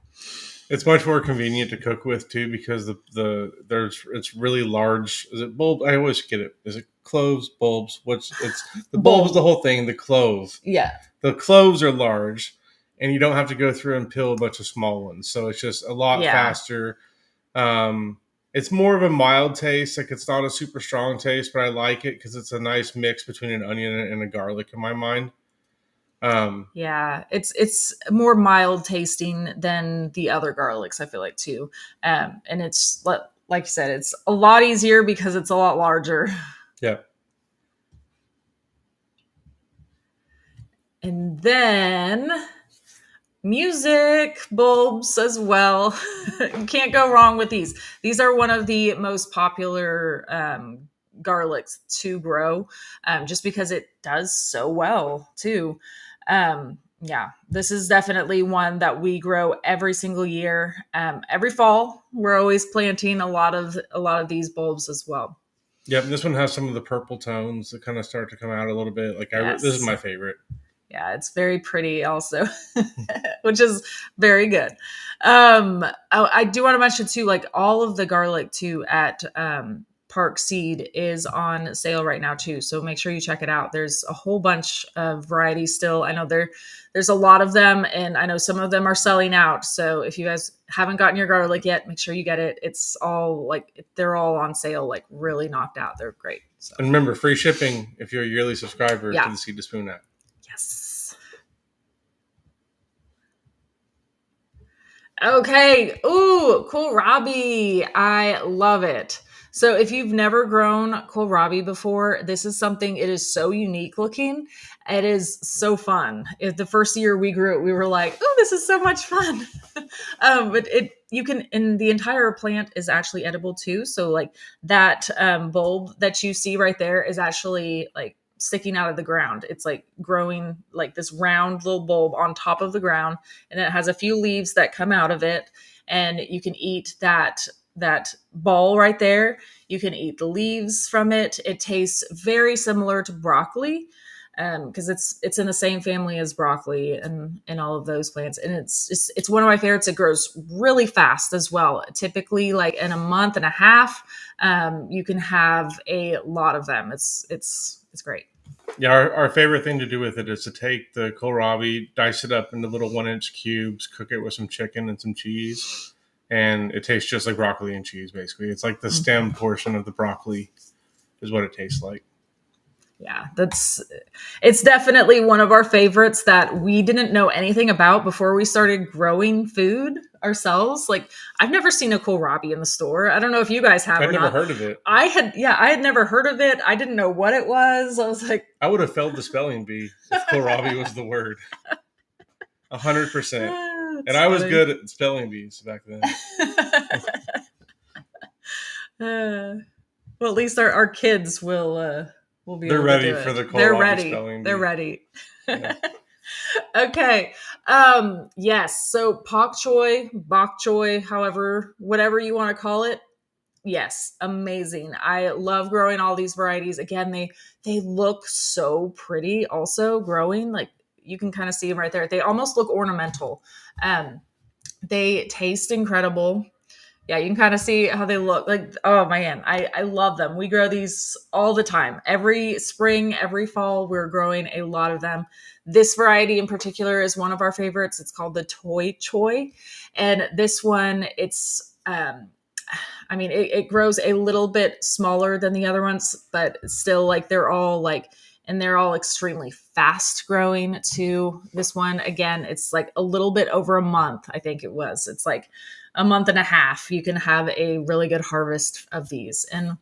Speaker 3: It's much more convenient to cook with too because it's really large. Is it bulb? I always get it. Is it cloves, bulbs? It's the bulb is the whole thing. The clove.
Speaker 1: Yeah.
Speaker 3: The cloves are large, and you don't have to go through and peel a bunch of small ones. So it's just a lot faster. It's more of a mild taste. Like it's not a super strong taste, but I like it because it's a nice mix between an onion and a garlic in my mind.
Speaker 1: It's more mild tasting than the other garlics, I feel like too. And it's like you said, it's a lot easier because it's a lot larger.
Speaker 3: Yeah.
Speaker 1: And then music bulbs as well. You can't go wrong with these. These are one of the most popular garlics to grow, just because it does so well too. This is definitely one that we grow every single year. Every fall, we're always planting a lot of these bulbs as well.
Speaker 3: Yep, this one has some of the purple tones that kind of start to come out a little bit. This is my favorite.
Speaker 1: Yeah, it's very pretty also, which is very good. I do want to mention too, like all of the garlic too at Park seed is on sale right now too. So make sure you check it out. There's a whole bunch of varieties still. I know there's a lot of them, and I know some of them are selling out. So if you guys haven't gotten your garlic yet, make sure you get it. It's all like, they're all on sale, like really knocked out. They're great. So
Speaker 3: And remember, free shipping if you're a yearly subscriber
Speaker 1: Yeah.
Speaker 3: to the Seed to Spoon app.
Speaker 1: yes. Okay. Ooh, kohlrabi. I love it. So if you've never grown kohlrabi before, this is something, it is so unique looking. It is so fun. If the first year we grew it, we were like, oh, this is so much fun. But you can, and the entire plant is actually edible too. So like that bulb that you see right there is actually like sticking out of the ground. It's like growing like this round little bulb on top of the ground, and it has a few leaves that come out of it, and you can eat that ball right there. You can eat the leaves from it. It tastes very similar to broccoli, because it's in the same family as broccoli and all of those plants, and it's one of my favorites. It grows really fast as well. Typically, like in a month and a half, you can have a lot of them. It's great.
Speaker 3: Yeah, our favorite thing to do with it is to take the kohlrabi, dice it up into little 1-inch cubes, cook it with some chicken and some cheese, and it tastes just like broccoli and cheese, basically. It's like the stem portion of the broccoli is what it tastes like.
Speaker 1: Yeah, it's definitely one of our favorites that we didn't know anything about before we started growing food ourselves. Like, I've never seen a kohlrabi in the store. I don't know if you guys have
Speaker 3: I'd
Speaker 1: or
Speaker 3: never
Speaker 1: not.
Speaker 3: heard of it.
Speaker 1: I had never heard of it. I didn't know what it was. I was like,
Speaker 3: I would have failed the spelling bee if kohlrabi was the word. 100%.
Speaker 1: "Ah, it's
Speaker 3: And I was
Speaker 1: funny."
Speaker 3: good at spelling bees back then.
Speaker 1: Well, at least our kids will be.
Speaker 3: They're
Speaker 1: able
Speaker 3: ready
Speaker 1: to do
Speaker 3: for
Speaker 1: it.
Speaker 3: the
Speaker 1: They're
Speaker 3: kohlrabi
Speaker 1: ready.
Speaker 3: spelling bee.
Speaker 1: They're ready.
Speaker 3: Yeah.
Speaker 1: Okay. Yes. So pak choi, bok choy, whatever you want to call it. Yes, amazing. I love growing all these varieties. Again, they look so pretty. Also, growing, like, you can kind of see them right there. They almost look ornamental. They taste incredible. Yeah, you can kind of see how they look. Like, oh man, I love them. We grow these all the time. Every spring, every fall, we're growing a lot of them. This variety in particular is one of our favorites. It's called the Toy Choy. And this one, it grows a little bit smaller than the other ones, but still, like, they're all extremely fast growing too. This one, again, it's like a little bit over a month. I think it was. It's like a month and a half. You can have a really good harvest of these. And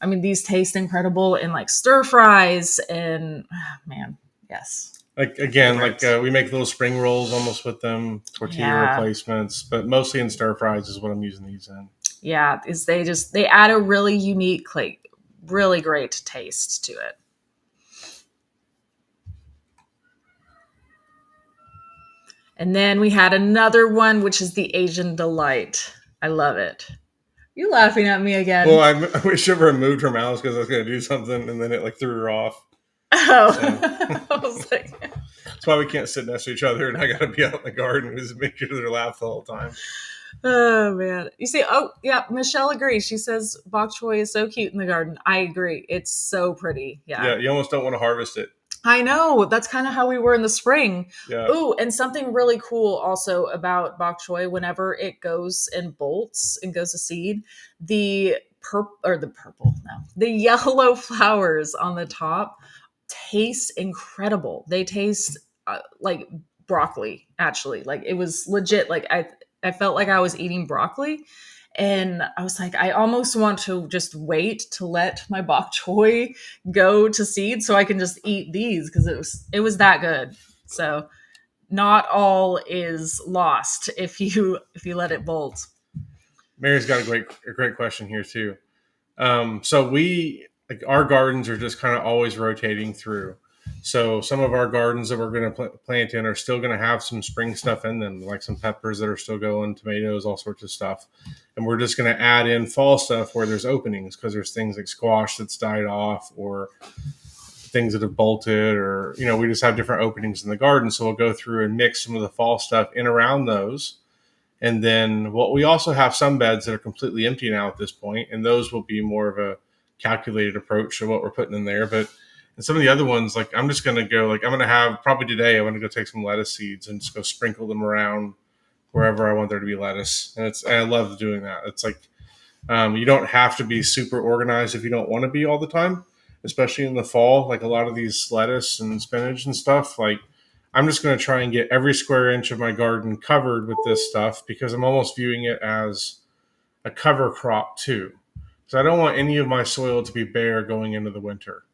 Speaker 1: I mean, these taste incredible in like stir fries and man, yes.
Speaker 3: Like, again, we make little spring rolls almost with them, tortilla replacements, but mostly in stir fries is what I'm using these in.
Speaker 1: Yeah, is they add a really unique, like, really great taste to it. And then we had another one, which is the Asian Delight. I love it. You laughing at me again?
Speaker 3: Well, I wish I removed her mouse because I was going to do something, and then it like threw her off.
Speaker 1: Oh,
Speaker 3: So.
Speaker 1: I was like,
Speaker 3: that's why we can't sit next to each other, and I got to be out in the garden and just make sure they're laugh the whole time.
Speaker 1: oh man. You see, oh yeah, Michelle agrees. She says bok choy is so cute in the garden. I agree. It's so pretty.
Speaker 3: Yeah, you almost don't want to harvest it.
Speaker 1: I know. That's kind of how we were in the spring.
Speaker 3: Yeah.
Speaker 1: Ooh, and something really cool also about bok choy, whenever it goes and bolts and goes to seed, the yellow flowers on the top taste incredible. They taste like broccoli, actually. Like, it was legit. Like, I felt like I was eating broccoli. And I was like, I almost want to just wait to let my bok choy go to seed so I can just eat these, because it was that good. So not all is lost if you let it bolt.
Speaker 3: Mary's got a great question here too. So our gardens are just kind of always rotating through. So some of our gardens that we're going to plant in are still going to have some spring stuff in them, like some peppers that are still going, tomatoes, all sorts of stuff. And we're just going to add in fall stuff where there's openings, because there's things like squash that's died off, or things that have bolted, or, we just have different openings in the garden. So we'll go through and mix some of the fall stuff in around those. And then we also have some beds that are completely empty now at this point, and those will be more of calculated approach to what we're putting in there. But and some of the other ones, like I'm just gonna go like I'm gonna have probably today. I'm gonna go take some lettuce seeds and just go sprinkle them around wherever I want there to be lettuce, and I love doing that. It's like you don't have to be super organized if you don't want to be all the time, especially in the fall. Like a lot of these lettuce and spinach and stuff, like I'm just going to try and get every square inch of my garden covered with this stuff because I'm almost viewing it as a cover crop too. So I don't want any of my soil to be bare going into the winter.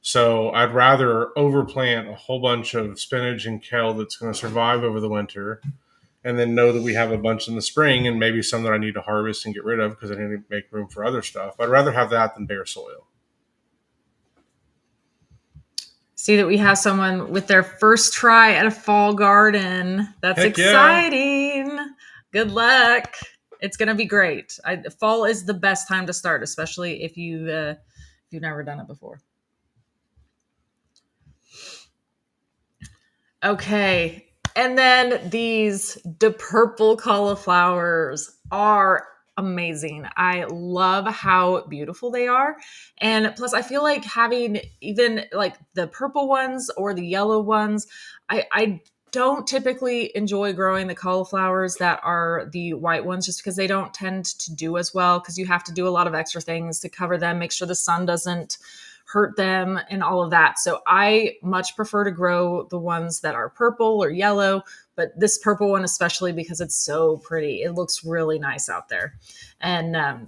Speaker 3: So I'd rather overplant a whole bunch of spinach and kale that's going to survive over the winter and then know that we have a bunch in the spring and maybe some that I need to harvest and get rid of because I need to make room for other stuff. I'd rather have that than bare soil.
Speaker 1: See that we have someone with their first try at a fall garden. That's
Speaker 3: Heck
Speaker 1: exciting.
Speaker 3: Yeah.
Speaker 1: Good luck. It's going to be great. Fall is the best time to start, especially if you've never done it before. Okay. And then the purple cauliflowers are amazing. I love how beautiful they are. And plus I feel like having even like the purple ones or the yellow ones, I don't typically enjoy growing the cauliflowers that are the white ones just because they don't tend to do as well because you have to do a lot of extra things to cover them, make sure the sun doesn't hurt them and all of that. So I much prefer to grow the ones that are purple or yellow, but this purple one especially because it's so pretty. It looks really nice out there. And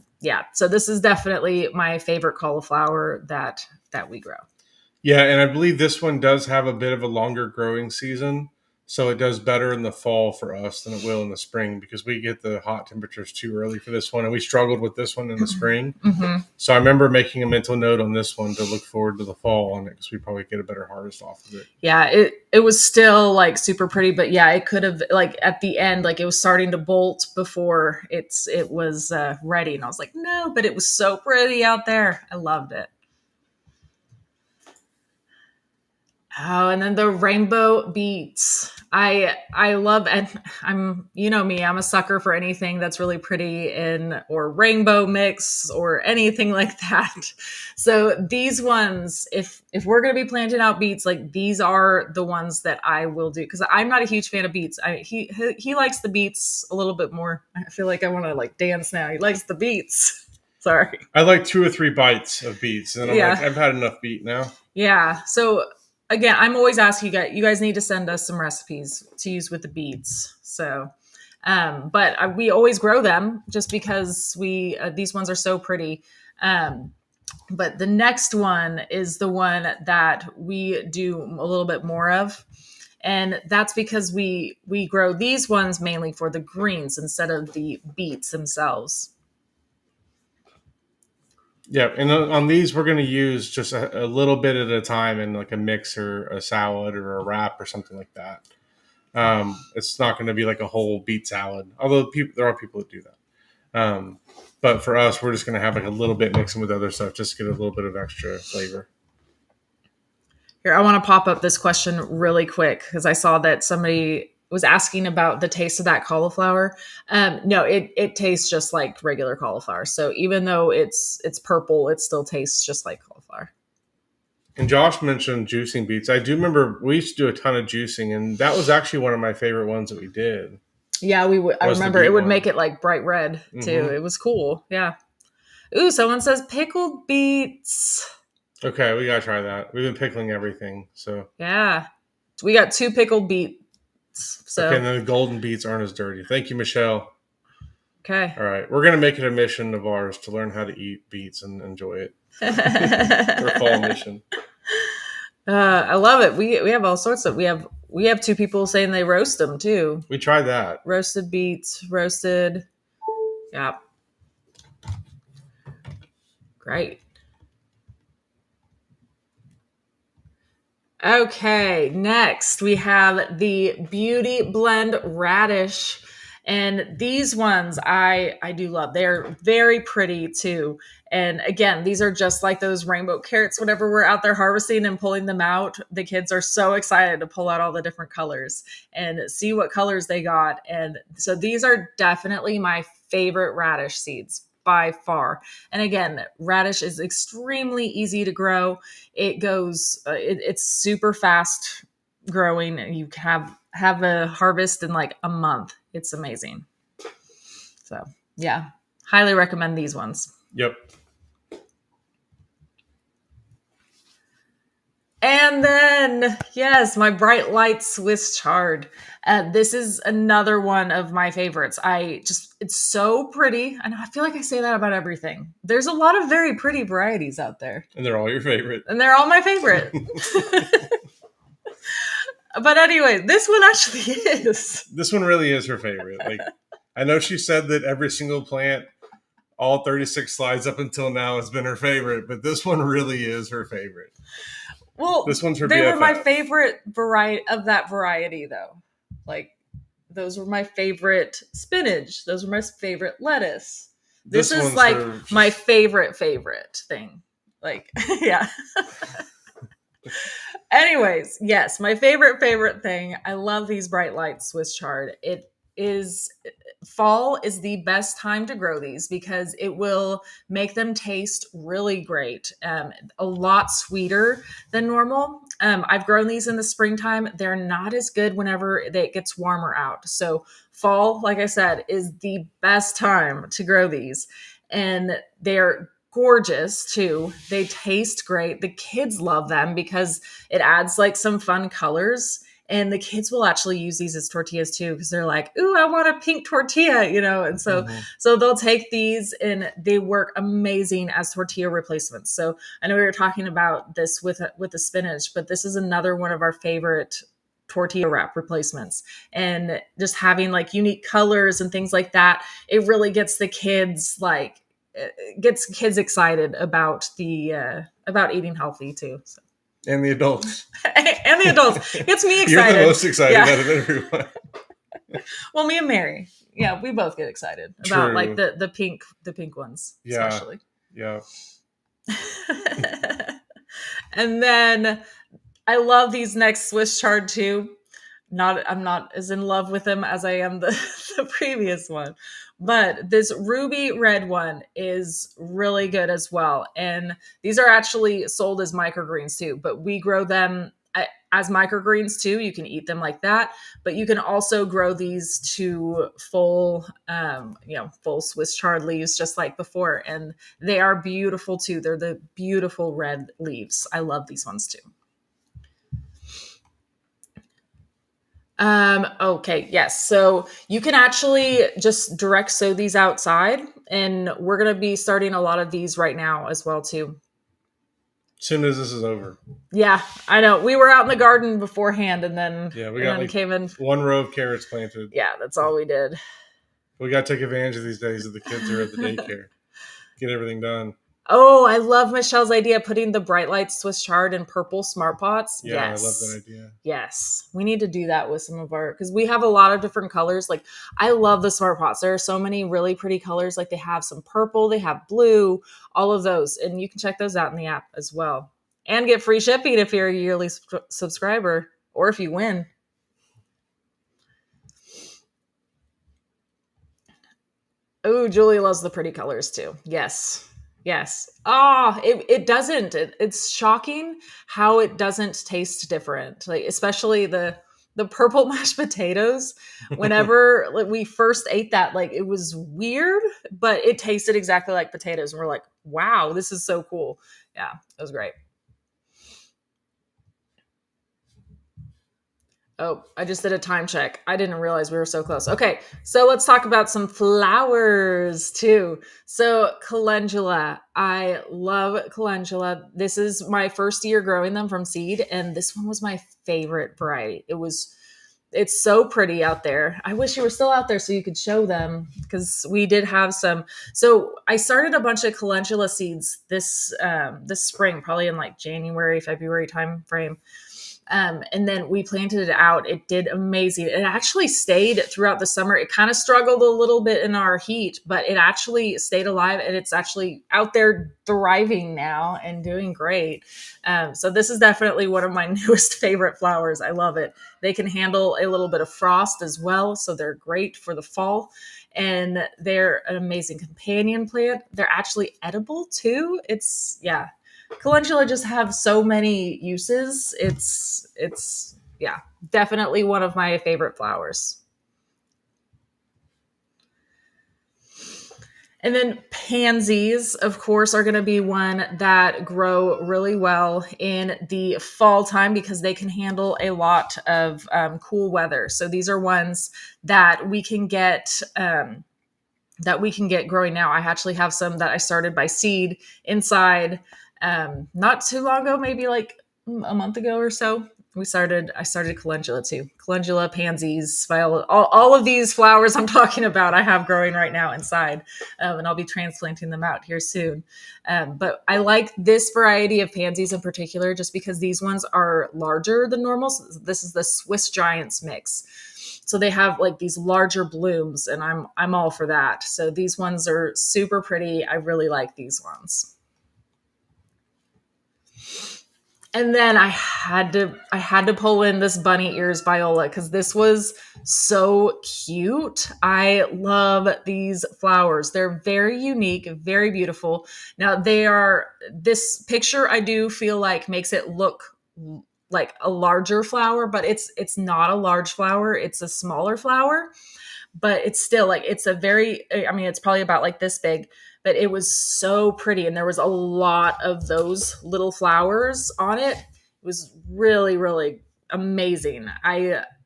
Speaker 1: so this is definitely my favorite cauliflower that we grow.
Speaker 3: Yeah, and I believe this one does have a bit of a longer growing season. So it does better in the fall for us than it will in the spring because we get the hot temperatures too early for this one. And we struggled with this one in the spring.
Speaker 1: Mm-hmm.
Speaker 3: So I remember making a mental note on this one to look forward to the fall on it because we probably get a better harvest off of it.
Speaker 1: Yeah, it was still like super pretty, but yeah, it could have like at the end, like it was starting to bolt before it was ready. And I was like, no, but it was so pretty out there. I loved it. Oh, and then the rainbow beets. I love, and I'm, you know me, I'm a sucker for anything that's really pretty or rainbow mix or anything like that. So these ones, if we're going to be planting out beets, like these are the ones that I will do because I'm not a huge fan of beets. He likes the beets a little bit more. I feel like I want to like dance now. He likes the beets. Sorry.
Speaker 3: I like 2 or 3 bites of beets, and then I'm like, I've had enough beet now.
Speaker 1: Yeah. So again, I'm always asking you guys need to send us some recipes to use with the beets. So, but we always grow them just because these ones are so pretty. But the next one is the one that we do a little bit more of. And that's because we grow these ones mainly for the greens instead of the beets themselves.
Speaker 3: Yeah, and on these, we're going to use just a little bit at a time in like a mix or a salad or a wrap or something like that. It's not going to be like a whole beet salad, although there are people that do that. But for us, we're just going to have like a little bit mixing with other stuff just to get a little bit of extra flavor.
Speaker 1: Here, I want to pop up this question really quick because I saw that somebody was asking about the taste of that cauliflower. No, it tastes just like regular cauliflower. So even though it's purple, it still tastes just like cauliflower.
Speaker 3: And Josh mentioned juicing beets. I do remember we used to do a ton of juicing, and that was actually one of my favorite ones that we did.
Speaker 1: Yeah, we would. I remember it would make it like bright red too. Mm-hmm. It was cool. Yeah. Ooh, someone says pickled beets.
Speaker 3: Okay, we gotta try that. We've been pickling everything, so
Speaker 1: yeah, we got 2 pickled beets. So.
Speaker 3: Okay, and then the golden beets aren't as dirty. Thank you, Michelle.
Speaker 1: Okay.
Speaker 3: All right, we're gonna make it a mission of ours to learn how to eat beets and enjoy it. Our fall mission.
Speaker 1: I love it. We have all sorts of. We have 2 people saying they roast them too.
Speaker 3: We tried that.
Speaker 1: Roasted beets, roasted. Yeah. Great. Okay, next we have the Beauty Blend Radish. And these ones I do love. They're very pretty too. And again, these are just like those rainbow carrots. Whenever we're out there harvesting and pulling them out, the kids are so excited to pull out all the different colors and see what colors they got. And so these are definitely my favorite radish seeds by far. And again, radish is extremely easy to grow. It goes, it's super fast growing. You can have a harvest in like a month. It's amazing. So yeah, highly recommend these ones.
Speaker 3: Yep.
Speaker 1: And then, yes, my Bright Light Swiss Chard. This is another one of my favorites. It's so pretty. And I feel like I say that about everything. There's a lot of very pretty varieties out there.
Speaker 3: And they're all your favorite.
Speaker 1: And they're all my favorite. But anyway, this one actually is.
Speaker 3: This one really is her favorite. Like, I know she said that every single plant, all 36 slides up until now, has been her favorite, but this one really is her favorite.
Speaker 1: Well,
Speaker 3: this one's her
Speaker 1: they
Speaker 3: BFF.
Speaker 1: were my favorite variety of that variety, though. Like, those were my favorite spinach. Those were my favorite lettuce. This is like my favorite thing. Like, yeah. Anyways, yes, my favorite thing. I love these Bright Light Swiss Chard. Fall is the best time to grow these because it will make them taste really great. A lot sweeter than normal. I've grown these in the springtime. They're not as good whenever it gets warmer out. So fall, like I said, is the best time to grow these. And they're gorgeous too. They taste great. The kids love them because it adds like some fun colors. And the kids will actually use these as tortillas too, because they're like, "Ooh, I want a pink tortilla," And so they'll take these, and they work amazing as tortilla replacements. So I know we were talking about this with the spinach, but this is another one of our favorite tortilla wrap replacements. And just having like unique colors and things like that, it really gets the kids excited about about eating healthy too. So.
Speaker 3: And the adults.
Speaker 1: And the adults. It's me excited.
Speaker 3: You're the most excited out of everyone.
Speaker 1: Well, me and Mary. Yeah, we both get excited about like the pink ones, especially.
Speaker 3: Yeah.
Speaker 1: And then I love these next Swiss Chard too. I'm not as in love with them as I am the previous one. But this ruby red one is really good as well. And these are actually sold as microgreens too, but we grow them as microgreens too. You can eat them like that, but you can also grow these to full Swiss chard leaves just like before. And they are beautiful too. They're the beautiful red leaves. I love these ones too. Okay, yes. So you can actually just direct sow these outside, and we're going to be starting a lot of these right now as well too.
Speaker 3: As soon as this is over.
Speaker 1: Yeah, I know. We were out in the garden beforehand, and then
Speaker 3: came in. One row of carrots planted.
Speaker 1: Yeah, that's all we did.
Speaker 3: We got to take advantage of these days that the kids are at the daycare. Get everything done.
Speaker 1: Oh, I love Michelle's idea, putting the Bright Light Swiss Chard in purple Smart Pots.
Speaker 3: Yeah,
Speaker 1: yes.
Speaker 3: I love that idea.
Speaker 1: Yes. We need to do that with some of because we have a lot of different colors. Like, I love the Smart Pots. There are so many really pretty colors. Like, they have some purple, they have blue, all of those. And you can check those out in the app as well. And get free shipping if you're a yearly subscriber, or if you win. Oh, Julie loves the pretty colors too. Yes. Yes. It doesn't. It's shocking how it doesn't taste different. Like, especially the purple mashed potatoes. Whenever we first ate that, like, it was weird, but it tasted exactly like potatoes. And we're like, wow, this is so cool. Yeah, it was great. Oh, I just did a time check. I didn't realize we were so close. Okay, so let's talk about some flowers too. So calendula. I love calendula. This is my first year growing them from seed, and this one was my favorite variety. It's so pretty out there. I wish you were still out there so you could show them, because we did have some. So I started a bunch of calendula seeds this spring, probably in like January, February time frame. And then we planted it out. It did amazing. It actually stayed throughout the summer. It kind of struggled a little bit in our heat, but it actually stayed alive, and it's actually out there thriving now and doing great. So this is definitely one of my newest favorite flowers. I love it. They can handle a little bit of frost as well, so they're great for the fall. and they're an amazing companion plant. They're actually edible too. Calendula just have so many uses. It's definitely one of my favorite flowers. And then pansies, of course, are going to be one that grow really well in the fall time because they can handle a lot of cool weather. So these are ones that we can get growing now. I actually have some that I started by seed inside not too long ago, maybe like a month ago or so. I started calendula too. Calendula, pansies, viola, all of these flowers I'm talking about I have growing right now inside, and I'll be transplanting them out here soon. But I like this variety of pansies in particular just because these ones are larger than normal. So this is the Swiss Giants mix. So they have like these larger blooms, and I'm all for that. So these ones are super pretty. I really like these ones. And then I had to pull in this bunny ears viola because this was so cute. I love these flowers. They're very unique, very beautiful. Now this picture I do feel like makes it look like a larger flower, but it's not a large flower. It's a smaller flower, but it's still like it's probably about like this big, but it was so pretty. And there was a lot of those little flowers on it. It was really, really amazing.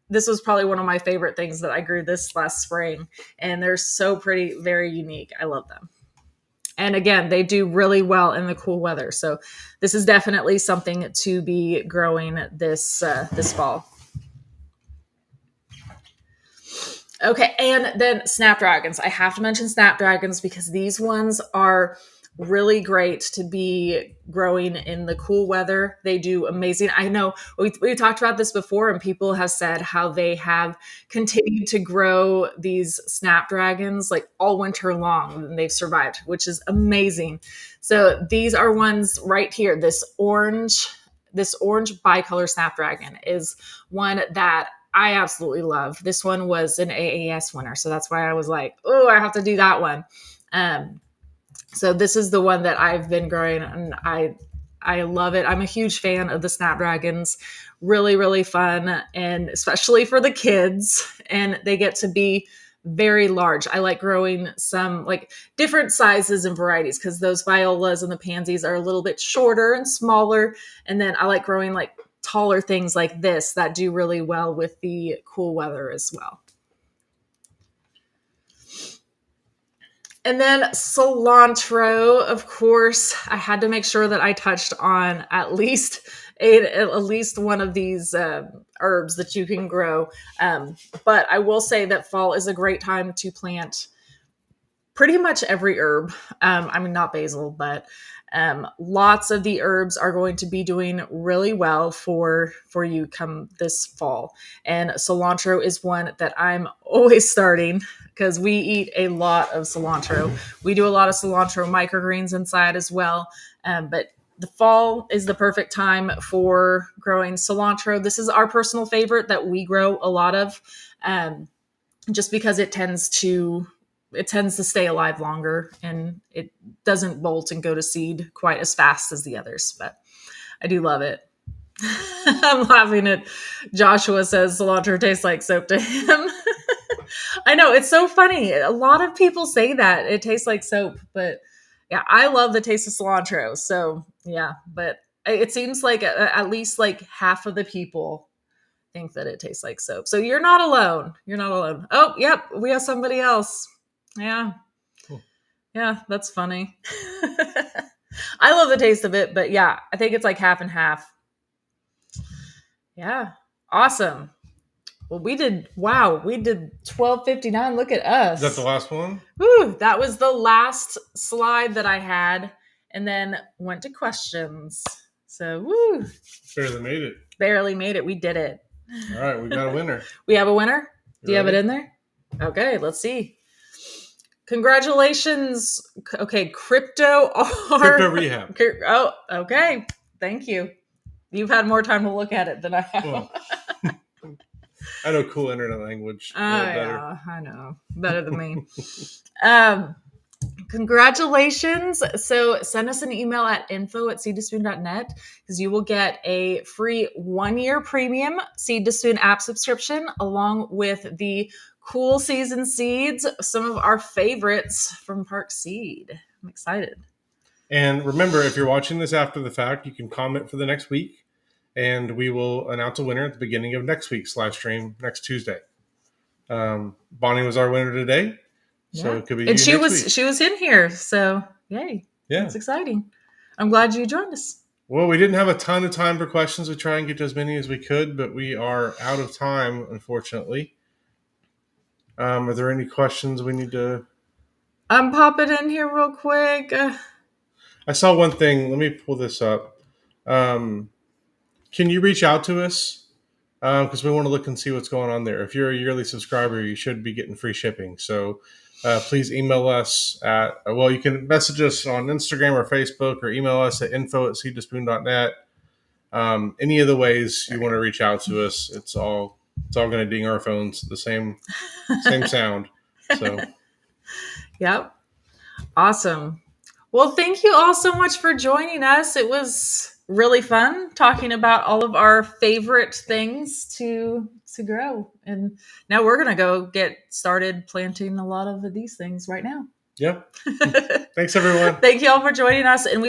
Speaker 1: This was probably one of my favorite things that I grew this last spring, and they're so pretty, very unique. I love them. And again, they do really well in the cool weather. So this is definitely something to be growing this fall. Okay, and then snapdragons. I have to mention snapdragons because these ones are really great to be growing in the cool weather. They do amazing. I know we talked about this before, and people have said how they have continued to grow these snapdragons like all winter long, and they've survived, which is amazing. So these are ones right here. This orange bicolor snapdragon is one that I absolutely love. This one was an AAS winner, so that's why I was like, oh, I have to do that one. So this is the one that I've been growing, and I love it. I'm a huge fan of the snapdragons. Really, really fun, and especially for the kids, and they get to be very large. I like growing some like different sizes and varieties because those violas and the pansies are a little bit shorter and smaller. And then I like growing like taller things like this that do really well with the cool weather as well. And then cilantro, of course, I had to make sure that I touched on at least one of these herbs that you can grow. But I will say that fall is a great time to plant pretty much every herb. Not basil, but lots of the herbs are going to be doing really well for you come this fall. And cilantro is one that I'm always starting because we eat a lot of cilantro. We do a lot of cilantro microgreens inside as well. But the fall is the perfect time for growing cilantro. This is our personal favorite that we grow a lot of, just because it tends to stay alive longer and it doesn't bolt and go to seed quite as fast as the others, but I do love it. I'm laughing at Joshua says cilantro tastes like soap to him. I know, it's so funny. A lot of people say that it tastes like soap, but yeah, I love the taste of cilantro. So yeah, but it seems like at least like half of the people think that it tastes like soap. So you're not alone. You're not alone. Oh, yep. We have somebody else. Yeah. Cool. Yeah, that's funny. I love the taste of it, but yeah, I think it's like half and half. Yeah. Awesome. Well, we did 12:59. Look at us.
Speaker 3: Is that the last one?
Speaker 1: Woo, that was the last slide that I had, and then went to questions. So, woo. Barely made it. We did it.
Speaker 3: All right, we got a winner.
Speaker 1: We have a winner? Do you have it in there? Okay, let's see. Congratulations. Okay, Crypto
Speaker 3: Rehab.
Speaker 1: Oh, okay. Thank you. You've had more time to look at it than I have.
Speaker 3: I know cool internet language a little better.
Speaker 1: Yeah, I know. Better than me. um, Congratulations. So send us an email at info@seedtospoon.net because you will get a free 1-year premium Seed to Spoon app subscription along with the Cool Season seeds, some of our favorites from Park Seed. I'm excited.
Speaker 3: And remember, if you're watching this after the fact, you can comment for the next week, and we will announce a winner at the beginning of next week's live stream next Tuesday. Bonnie was our winner today, so it could be
Speaker 1: and
Speaker 3: you next week.
Speaker 1: She was in here, so yay!
Speaker 3: Yeah,
Speaker 1: it's exciting. I'm glad you joined us.
Speaker 3: Well, we didn't have a ton of time for questions. We try and get to as many as we could, but we are out of time, unfortunately. Are there any questions we need to?
Speaker 1: I'm popping in here real quick.
Speaker 3: I saw one thing. Let me pull this up. Can you reach out to us? Because we want to look and see what's going on there. If you're a yearly subscriber, you should be getting free shipping. So please email us at, you can message us on Instagram or Facebook, or email us at info@seedtospoon.net. Any of the ways you want to reach out to us, it's all going to ding our phones the same sound. So,
Speaker 1: yep. Awesome. Well, thank you all so much for joining us. It was really fun talking about all of our favorite things to grow. And now we're going to go get started planting a lot of these things right now.
Speaker 3: Yep. Thanks, everyone.
Speaker 1: Thank you all for joining us. And we